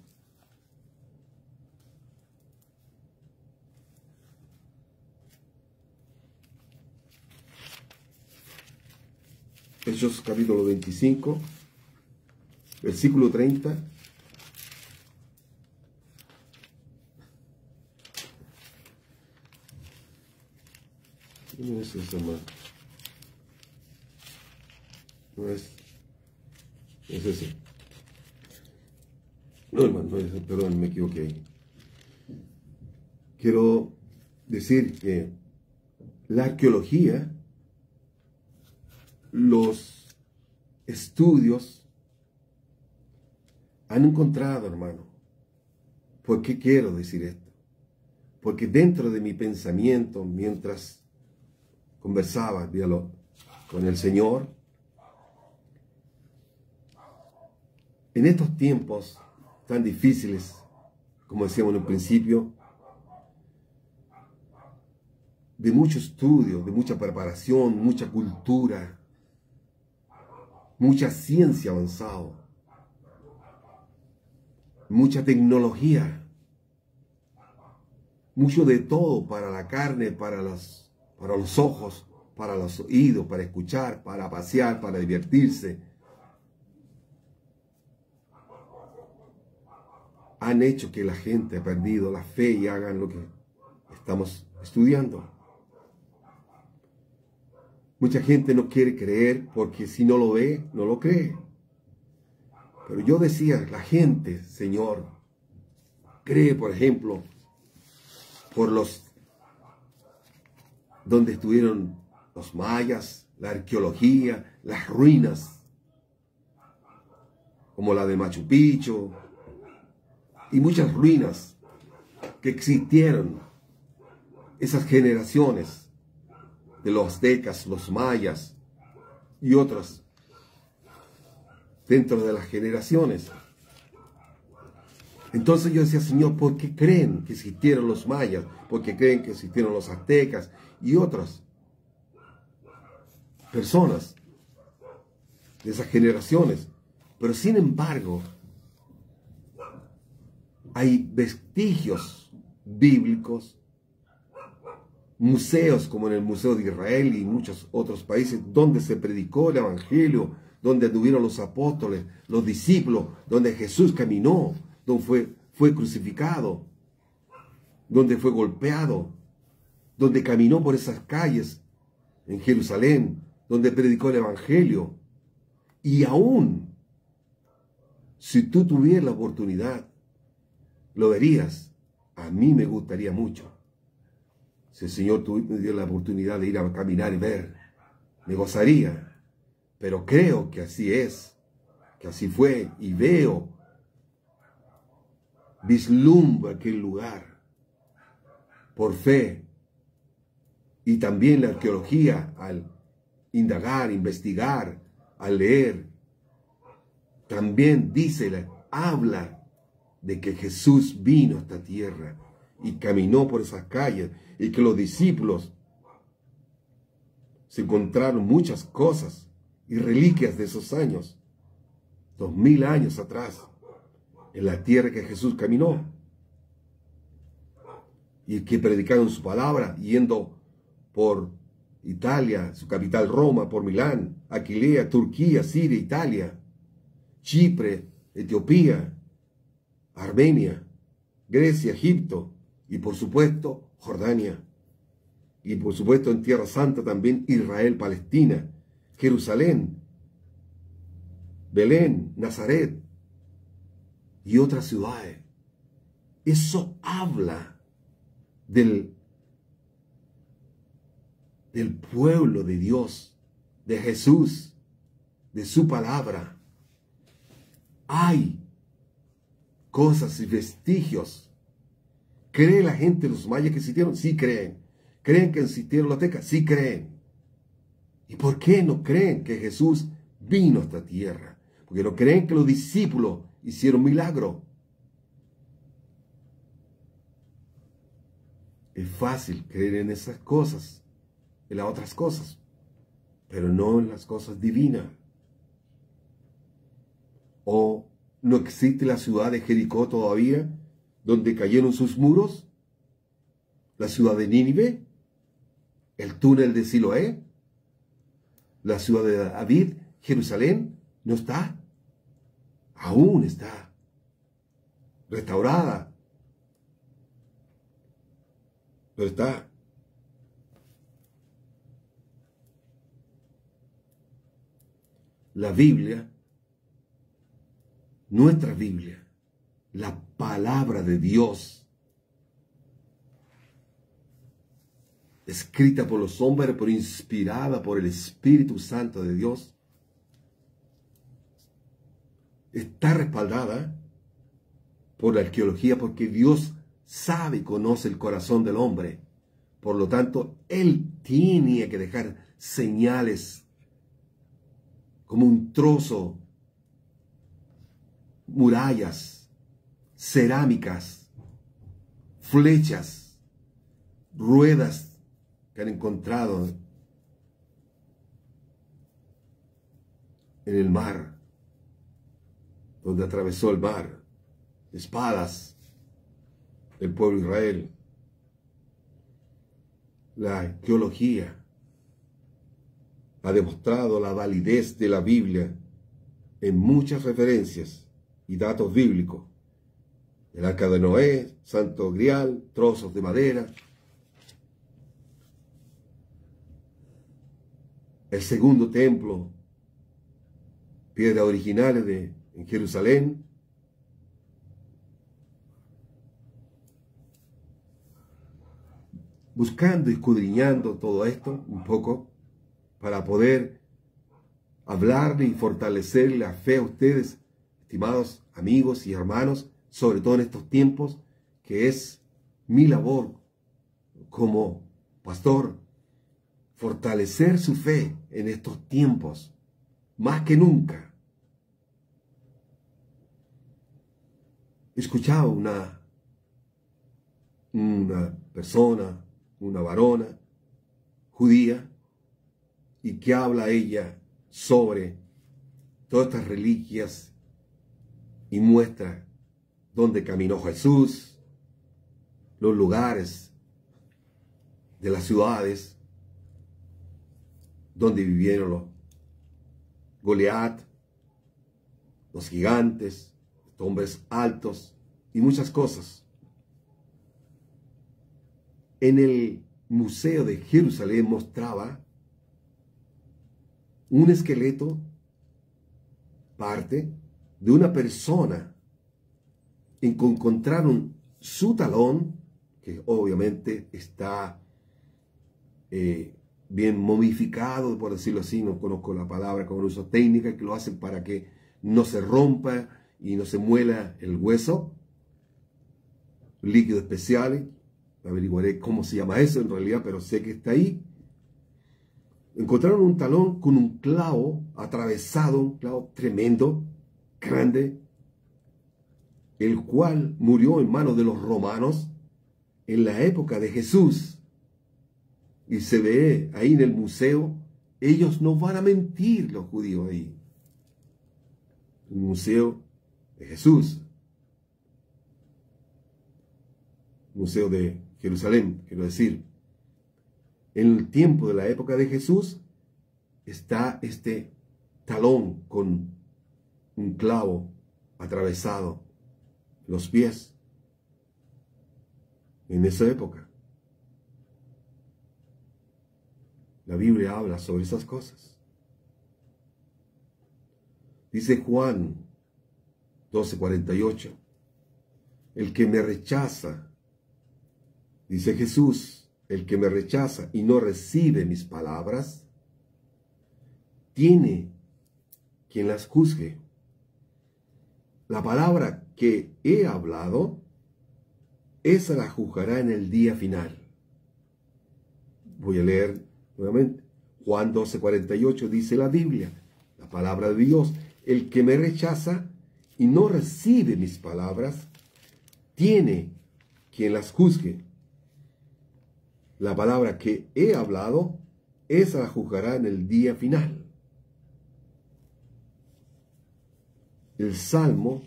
Hechos capítulo 25, versículo 30. No es eso, hermano. No es ese. No, hermano, no es ese. Perdón, me equivoqué ahí. Quiero decir que la arqueología, los estudios han encontrado, hermano. ¿Por qué quiero decir esto? Porque dentro de mi pensamiento, mientras conversaba con el Señor, en estos tiempos tan difíciles, como decíamos en el principio, de mucho estudio, de mucha preparación, mucha cultura, mucha ciencia avanzada, mucha tecnología, mucho de todo para la carne, para los ojos, para los oídos, para escuchar, para pasear, para divertirse. Han hecho que la gente ha perdido la fe y hagan lo que estamos estudiando. Mucha gente no quiere creer porque si no lo ve, no lo cree. Pero yo decía, la gente, Señor, cree, por ejemplo, por donde estuvieron los mayas, la arqueología, las ruinas, como la de Machu Picchu, y muchas ruinas que existieron, esas generaciones de los aztecas, los mayas y otras. dentro de las generaciones. Entonces yo decía, Señor, ¿por qué creen que existieron los mayas? ¿Por qué creen que existieron los aztecas y otras personas de esas generaciones? Pero sin embargo, hay vestigios bíblicos, museos como en el Museo de Israel y muchos otros países donde se predicó el Evangelio, donde anduvieron los apóstoles, los discípulos, donde Jesús caminó, donde fue crucificado, donde fue golpeado, donde caminó por esas calles en Jerusalén, donde predicó el Evangelio. Y aún, si tú tuvieras la oportunidad, lo verías. A mí me gustaría mucho. Si el Señor me dio la oportunidad de ir a caminar y ver, me gozaría. Pero creo que así es, que así fue, y veo, vislumbro aquel lugar por fe. Y también la arqueología, al indagar, investigar, al leer, también dice, habla de que Jesús vino a esta tierra y caminó por esas calles, y que los discípulos se encontraron muchas cosas y reliquias de esos años, 2000 años atrás, en la tierra que Jesús caminó, y que predicaron su palabra, yendo por Italia, su capital Roma, por Milán, Aquilea, Turquía, Siria, Italia, Chipre, Etiopía, Armenia, Grecia, Egipto, y por supuesto Jordania, y por supuesto en Tierra Santa también Israel, Palestina, Jerusalén, Belén, Nazaret y otras ciudades. Eso habla del pueblo de Dios, de Jesús, de su palabra. Hay cosas y vestigios. ¿Cree la gente, los mayas, que existieron? Sí creen. ¿Creen que existieron los aztecas? Sí creen. ¿Y por qué no creen que Jesús vino a esta tierra? Porque no creen que los discípulos hicieron milagros. Es fácil creer en esas cosas, en las otras cosas, pero no en las cosas divinas. ¿O no existe la ciudad de Jericó todavía, donde cayeron sus muros? La ciudad de Nínive, el túnel de Siloé, la ciudad de David, Jerusalén, ¿no está? Aún está restaurada, pero está. La Biblia, nuestra Biblia, la palabra de Dios, escrita por los hombres, pero inspirada por el Espíritu Santo de Dios, está respaldada por la arqueología, porque Dios sabe y conoce el corazón del hombre. Por lo tanto, Él tiene que dejar señales como un trozo, murallas, cerámicas, flechas, ruedas que han encontrado en el mar, donde atravesó el mar, espadas del pueblo de Israel. La arqueología ha demostrado la validez de la Biblia en muchas referencias y datos bíblicos. El Arca de Noé, Santo Grial, trozos de madera. El segundo templo, piedras originales en Jerusalén. Buscando y escudriñando todo esto un poco, para poder hablarle y fortalecer la fe a ustedes, estimados amigos y hermanos, sobre todo en estos tiempos, que es mi labor como pastor, fortalecer su fe en estos tiempos, más que nunca. escuchaba una persona, una varona judía, y que habla ella sobre todas estas reliquias y muestra dónde caminó Jesús, los lugares de las ciudades donde vivieron los Goliat, los gigantes, los hombres altos y muchas cosas. En el Museo de Jerusalén mostraba un esqueleto, parte de una persona, en que encontraron su talón, que obviamente está bien momificado, por decirlo así, no conozco la palabra con uso técnica, que lo hacen para que no se rompa y no se muela el hueso, líquidos especiales, averiguaré cómo se llama eso en realidad, pero sé que está ahí. Encontraron un talón con un clavo atravesado, un clavo tremendo, grande, el cual murió en manos de los romanos en la época de Jesús. Y se ve ahí en el museo, ellos no van a mentir, los judíos ahí. El museo de Jesús. Museo de Jerusalén, quiero decir. En el tiempo de la época de Jesús está este talón con un clavo atravesado los pies. En esa época la Biblia habla sobre esas cosas. Dice Juan 12:48, el que me rechaza, dice Jesús, el que me rechaza y no recibe mis palabras, tiene quien las juzgue. La palabra que he hablado, esa la juzgará en el día final. Voy a leer nuevamente. Juan 12:48 dice la Biblia, la palabra de Dios, el que me rechaza y no recibe mis palabras, tiene quien las juzgue. La palabra que he hablado, esa la juzgará en el día final. El Salmo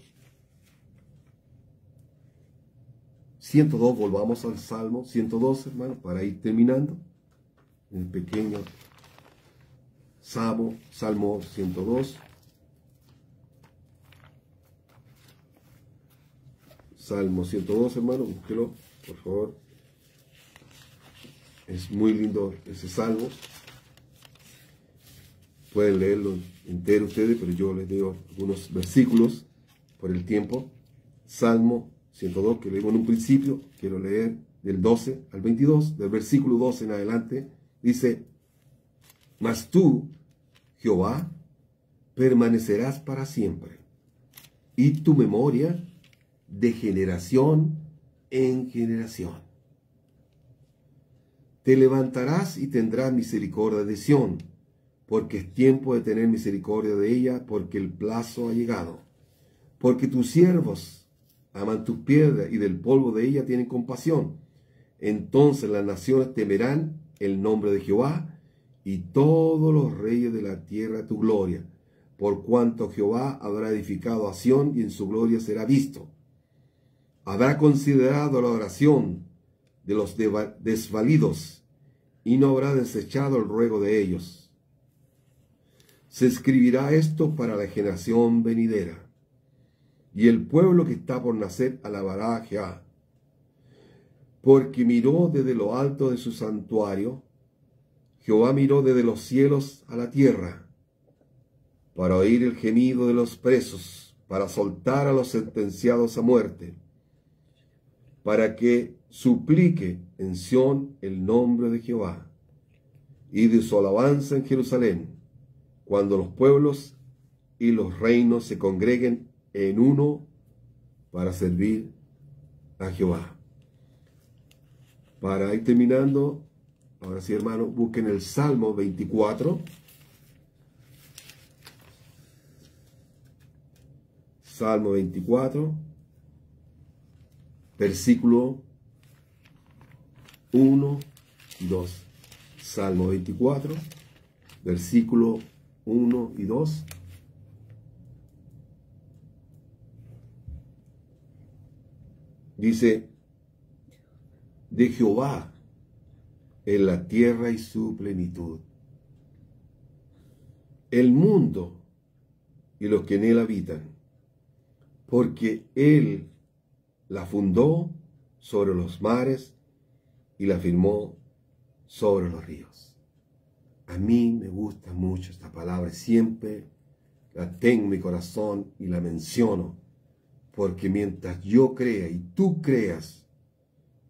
102, volvamos al Salmo 102, hermano, para ir terminando. El pequeño Salmo 102. Salmo 102, hermano, búsquelo, por favor. Es muy lindo ese salmo. Pueden leerlo entero ustedes, pero yo les digo algunos versículos por el tiempo. Salmo 102, que leímos en un principio, quiero leer del 12 al 22, del versículo 12 en adelante. Dice, mas tú, Jehová, permanecerás para siempre, y tu memoria de generación en generación. Te levantarás y tendrás misericordia de Sión, porque es tiempo de tener misericordia de ella, porque el plazo ha llegado. Porque tus siervos aman tus piedras y del polvo de ella tienen compasión. Entonces las naciones temerán el nombre de Jehová, y todos los reyes de la tierra tu gloria, por cuanto Jehová habrá edificado a Sión y en su gloria será visto. Habrá considerado la oración de los desvalidos, y no habrá desechado el ruego de ellos. Se escribirá esto para la generación venidera, y el pueblo que está por nacer alabará a Jehová, porque miró desde lo alto de su santuario, Jehová miró desde los cielos a la tierra, para oír el gemido de los presos, para soltar a los sentenciados a muerte, para que suplique en Sión el nombre de Jehová, y de su alabanza en Jerusalén, cuando los pueblos y los reinos se congreguen en uno para servir a Jehová. Para ir terminando, ahora sí, hermano, busquen el Salmo 24. Salmo 24. versículo 1 y 2. Salmo 24, versículo 1 y 2. Dice, de Jehová es la tierra y su plenitud, el mundo y los que en él habitan, porque él la fundó sobre los mares y la firmó sobre los ríos. A mí me gusta mucho esta palabra, siempre la tengo en mi corazón y la menciono, porque mientras yo crea y tú creas,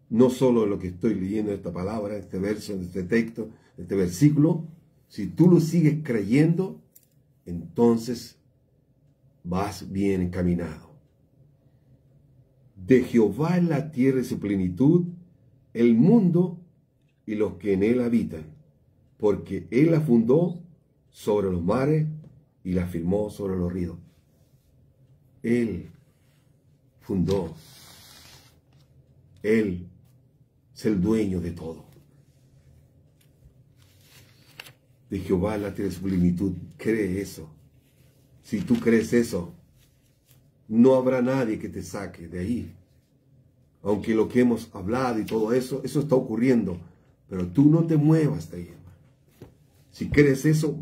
no solo en lo que estoy leyendo esta palabra, este verso, este texto, este versículo, si tú lo sigues creyendo, entonces vas bien encaminado. De Jehová es la tierra y su plenitud, el mundo y los que en él habitan, porque él la fundó sobre los mares y la firmó sobre los ríos. Él fundó. Él es el dueño de todo. De Jehová es la tierra y su plenitud. Cree eso. Si tú crees eso, no habrá nadie que te saque de ahí. Aunque lo que hemos hablado y todo eso, eso está ocurriendo. Pero tú no te muevas de ahí, hermano. Si crees eso,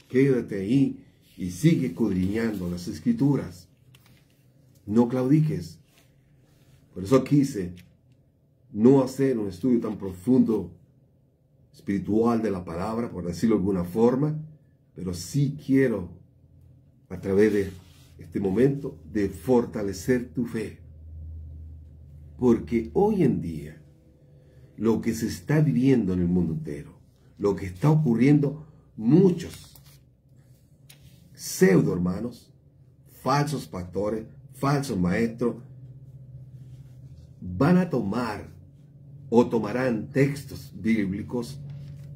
quédate ahí y sigue escudriñando las Escrituras. No claudiques. Por eso quise no hacer un estudio tan profundo espiritual de la palabra, por decirlo de alguna forma, pero sí quiero, a través de este momento, de fortalecer tu fe. Porque hoy en día, lo que se está viviendo en el mundo entero, lo que está ocurriendo, muchos pseudo hermanos, falsos pastores, falsos maestros, van a tomar o tomarán textos bíblicos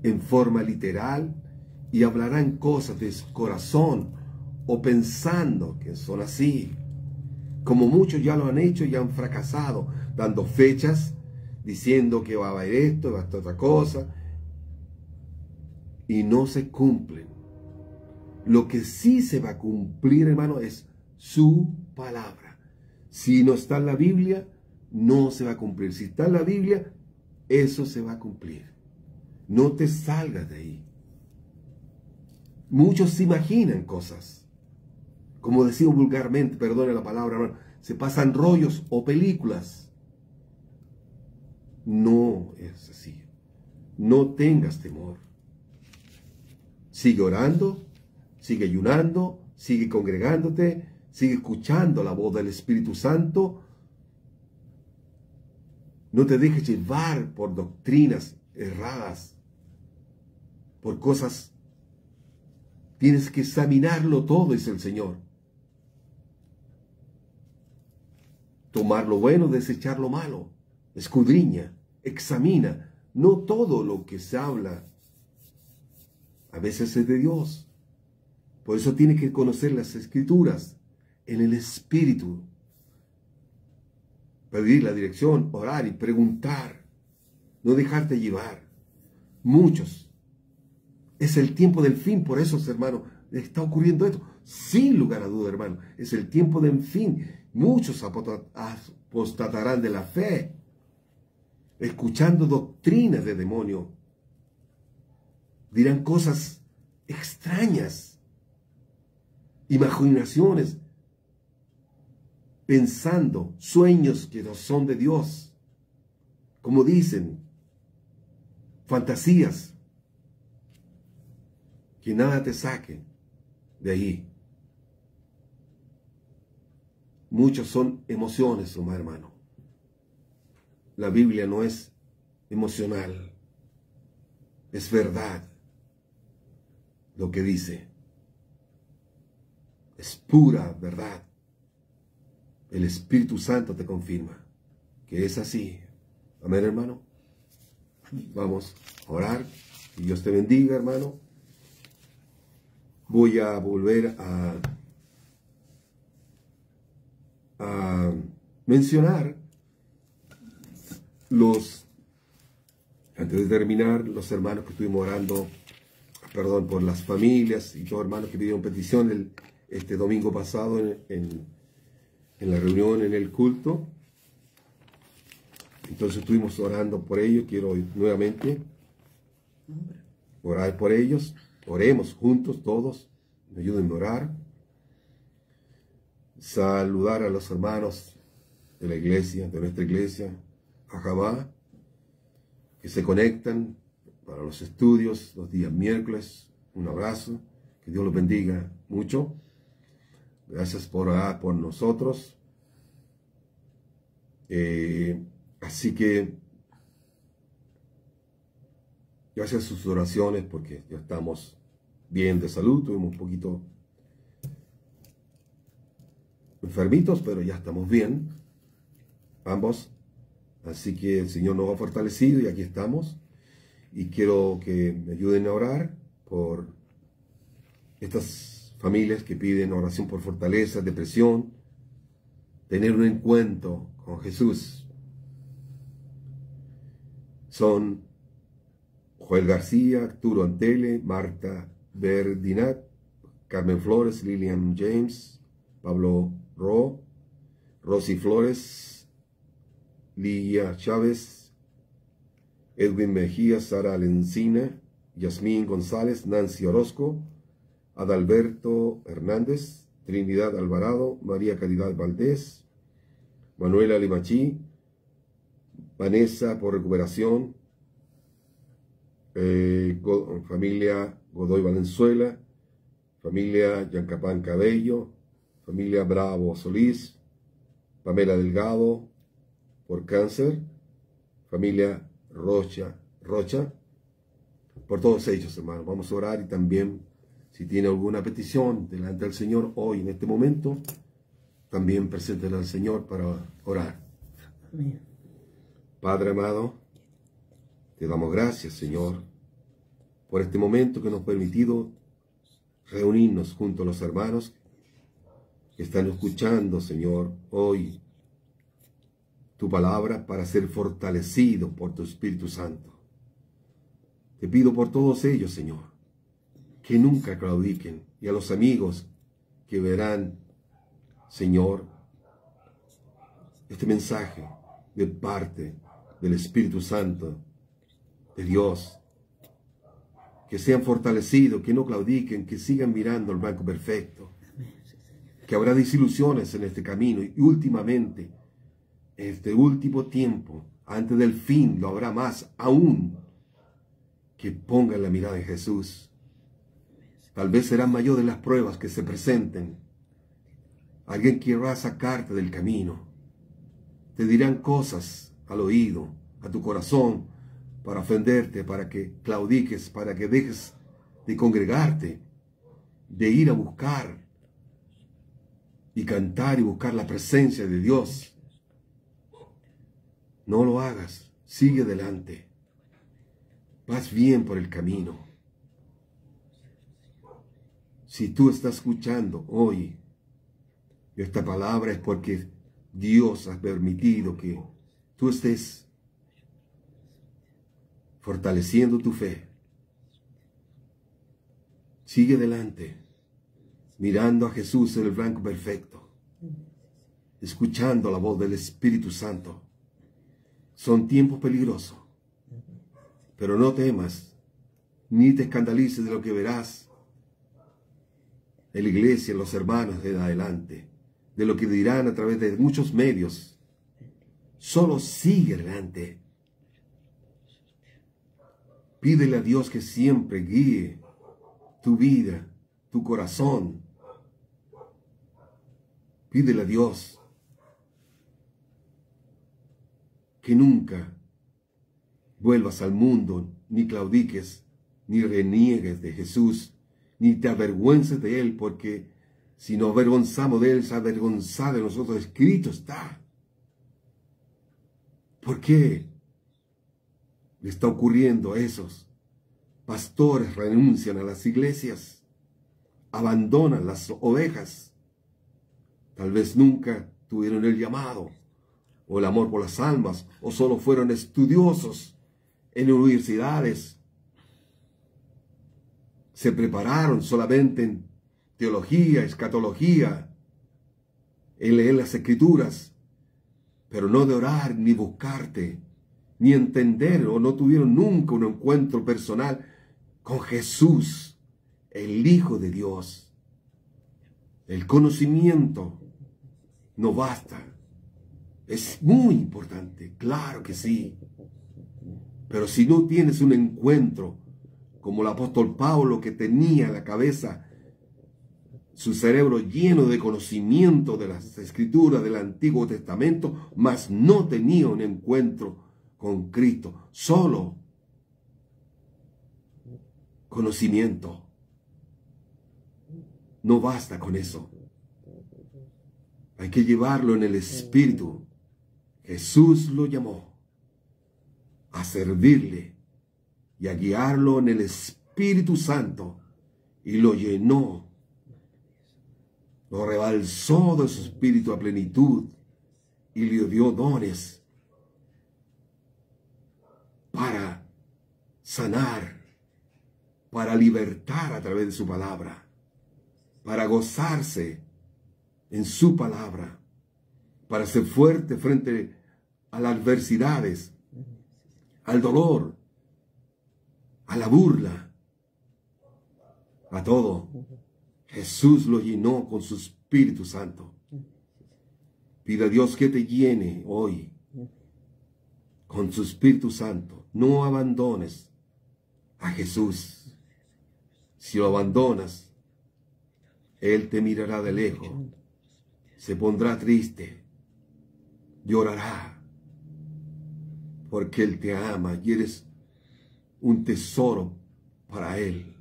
en forma literal y hablarán cosas de su corazón o pensando que son así. Como muchos ya lo han hecho y han fracasado, dando fechas, diciendo que va a haber esto, va a haber otra cosa, y no se cumplen. Lo que sí se va a cumplir, hermano, es su palabra. Si no está en la Biblia, no se va a cumplir. Si está en la Biblia, eso se va a cumplir. No te salgas de ahí. Muchos se imaginan cosas. Como decimos vulgarmente, perdone la palabra, hermano, se pasan rollos o películas. No es así. No tengas temor. Sigue orando, sigue ayunando, sigue congregándote, sigue escuchando la voz del Espíritu Santo. No te dejes llevar por doctrinas erradas, por cosas. Tienes que examinarlo todo, dice el Señor. Tomar lo bueno, desechar lo malo. Escudriña, examina. No todo lo que se habla a veces es de Dios. Por eso tienes que conocer las Escrituras en el Espíritu. Pedir la dirección, orar y preguntar. No dejarte llevar. Muchos. Es el tiempo del fin, por eso, hermano, está ocurriendo esto. Sin lugar a duda, hermano, es el tiempo del fin. Muchos apostatarán de la fe, escuchando doctrinas de demonio. Dirán cosas extrañas, imaginaciones, pensando sueños que no son de Dios. Como dicen, fantasías. Que nada te saque de ahí. Muchos son emociones, hermano. La Biblia no es emocional. Es verdad lo que dice. Es pura verdad. El Espíritu Santo te confirma que es así. Amén, hermano. Vamos a orar. Que Dios te bendiga, hermano. Voy a volver a mencionar Antes de terminar, los hermanos que estuvimos orando, por las familias y todos hermanos que pidieron petición este domingo pasado en la reunión, en el culto. Entonces estuvimos orando por ellos. Quiero nuevamente orar por ellos. Oremos juntos todos. Me ayuden a orar. Saludar a los hermanos de la iglesia, de nuestra iglesia, Ajabá, que se conectan para los estudios los días miércoles. Un abrazo. Que Dios los bendiga mucho. Gracias por orar por nosotros. Así que gracias a sus oraciones, porque ya estamos bien de salud. Tuvimos un poquito enfermitos, pero ya estamos bien, ambos. Así que el Señor nos ha fortalecido y aquí estamos. Y quiero que me ayuden a orar por estas familias que piden oración por fortaleza, depresión, tener un encuentro con Jesús. Son Joel García, Arturo Antele, Marta Verdinat, Carmen Flores, Lilian James, Pablo Ro, Rosy Flores, Ligia Chávez, Edwin Mejía, Sara Alencina, Yasmín González, Nancy Orozco, Adalberto Hernández, Trinidad Alvarado, María Caridad Valdés, Manuela Limachi, Vanessa por recuperación, familia Godoy Valenzuela, familia Yancapán Cabello, familia Bravo Solís, Pamela Delgado por cáncer, familia Rocha, por todos ellos, hermanos. Vamos a orar, y también si tiene alguna petición delante del Señor hoy, en este momento, también preséntela al Señor para orar. Amén. Padre amado, te damos gracias, Señor, por este momento que nos ha permitido reunirnos junto a los hermanos que están escuchando, Señor, hoy tu palabra para ser fortalecido por tu Espíritu Santo. Te pido por todos ellos, Señor, que nunca claudiquen, y a los amigos que verán, Señor, este mensaje de parte del Espíritu Santo de Dios, que sean fortalecidos, que no claudiquen, que sigan mirando el blanco perfecto, que habrá desilusiones en este camino, y últimamente, en este último tiempo, antes del fin, lo habrá más aún, que pongan la mirada en Jesús. Tal vez serán mayores las pruebas que se presenten. Alguien querrá sacarte del camino. Te dirán cosas al oído, a tu corazón, para ofenderte, para que claudiques, para que dejes de congregarte, de ir a buscar y cantar y buscar la presencia de Dios. No lo hagas, sigue adelante. Vas bien por el camino. Si tú estás escuchando hoy esta palabra, es porque Dios ha permitido que tú estés fortaleciendo tu fe. Sigue adelante, mirando a Jesús en el blanco perfecto, escuchando la voz del Espíritu Santo. Son tiempos peligrosos, pero no temas, ni te escandalices de lo que verás en la iglesia, en los hermanos de adelante, de lo que dirán a través de muchos medios. Solo sigue adelante. Pídele a Dios que siempre guíe tu vida, tu corazón. Pídele a Dios que nunca vuelvas al mundo, ni claudiques, ni reniegues de Jesús, ni te avergüences de Él, porque si nos avergonzamos de Él, se avergonza de nosotros, escrito está. ¿Por qué le está ocurriendo a esos pastores? Renuncian a las iglesias, abandonan las ovejas. Tal vez nunca tuvieron el llamado, o el amor por las almas, o solo fueron estudiosos en universidades, se prepararon solamente en teología, escatología, en leer las escrituras, pero no de orar ni buscarte, ni entender, o no tuvieron nunca un encuentro personal con Jesús, el Hijo de Dios. El conocimiento no basta. Es muy importante, claro que sí. Pero si no tienes un encuentro, como el apóstol Pablo, que tenía la cabeza, su cerebro lleno de conocimiento de las Escrituras del Antiguo Testamento, mas no tenía un encuentro con Cristo, solo conocimiento. No basta con eso. Hay que llevarlo en el Espíritu. Jesús lo llamó a servirle y a guiarlo en el Espíritu Santo, y lo llenó, lo rebalsó de su espíritu a plenitud y le dio dones para sanar, para libertar a través de su palabra, para gozarse en su palabra, para ser fuerte frente a las adversidades, al dolor, a la burla, a todo. Jesús lo llenó con su Espíritu Santo. Pide a Dios que te llene hoy con su Espíritu Santo. No abandones a Jesús. Si lo abandonas, Él te mirará de lejos, se pondrá triste, llorará, porque Él te ama y eres un tesoro para Él.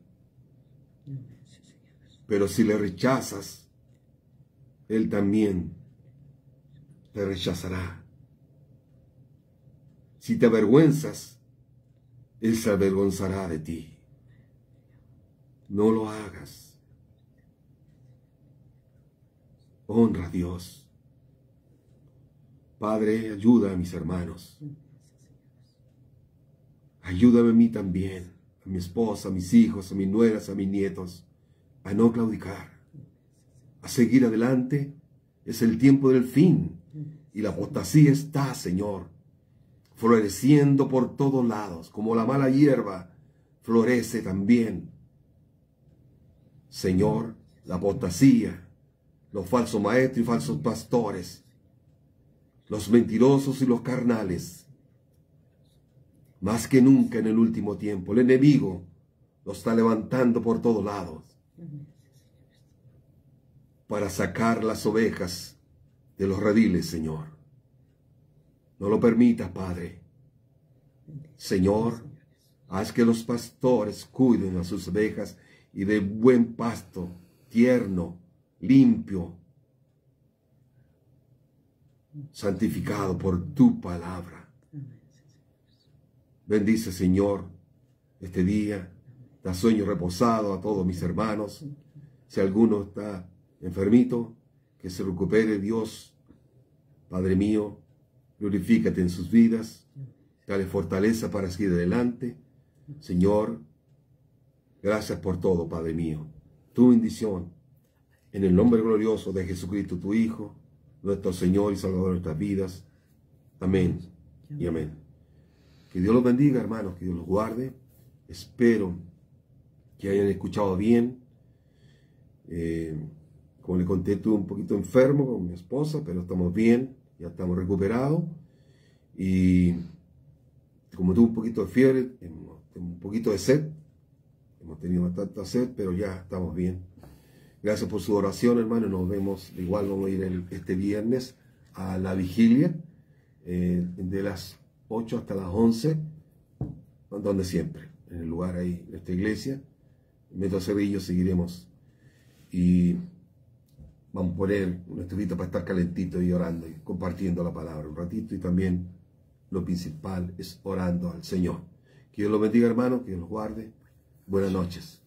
Pero si le rechazas, Él también te rechazará. Si te avergüenzas, Él se avergonzará de ti. No lo hagas. Honra a Dios. Padre, ayuda a mis hermanos. Ayúdame a mí también, a mi esposa, a mis hijos, a mis nueras, a mis nietos, a no claudicar, a seguir adelante. Es el tiempo del fin y la apostasía está, Señor, floreciendo por todos lados, como la mala hierba florece también. Señor, la apostasía, los falsos maestros y falsos pastores, los mentirosos y los carnales, más que nunca en el último tiempo, el enemigo lo está levantando por todos lados para sacar las ovejas de los rediles, Señor. No lo permitas, Padre. Señor, haz que los pastores cuiden a sus ovejas y de buen pasto, tierno, limpio, santificado por tu palabra. Bendice, Señor, este día. Da sueño reposado a todos mis hermanos. Si alguno está enfermito, que se recupere, Dios. Padre mío, glorifícate en sus vidas. Dale fortaleza para seguir adelante. Señor, gracias por todo, Padre mío. Tu bendición, en el nombre glorioso de Jesucristo, tu Hijo, nuestro Señor y Salvador de nuestras vidas. Amén y amén. Que Dios los bendiga, hermanos, que Dios los guarde. Espero que hayan escuchado bien. Como le conté, estuve un poquito enfermo con mi esposa, pero estamos bien, ya estamos recuperados. Y como tuve un poquito de fiebre, un poquito de sed, hemos tenido bastante sed, pero ya estamos bien. Gracias por su oración, hermano. Nos vemos. Igual vamos a ir este viernes a la vigilia de las 8 hasta las 11, donde siempre, en el lugar ahí, en esta iglesia. En Metro Cerrillo seguiremos y vamos a poner una estufita para estar calentito y orando y compartiendo la palabra un ratito, y también lo principal es orando al Señor. Que Dios los bendiga, hermano, que Dios los guarde. Buenas noches.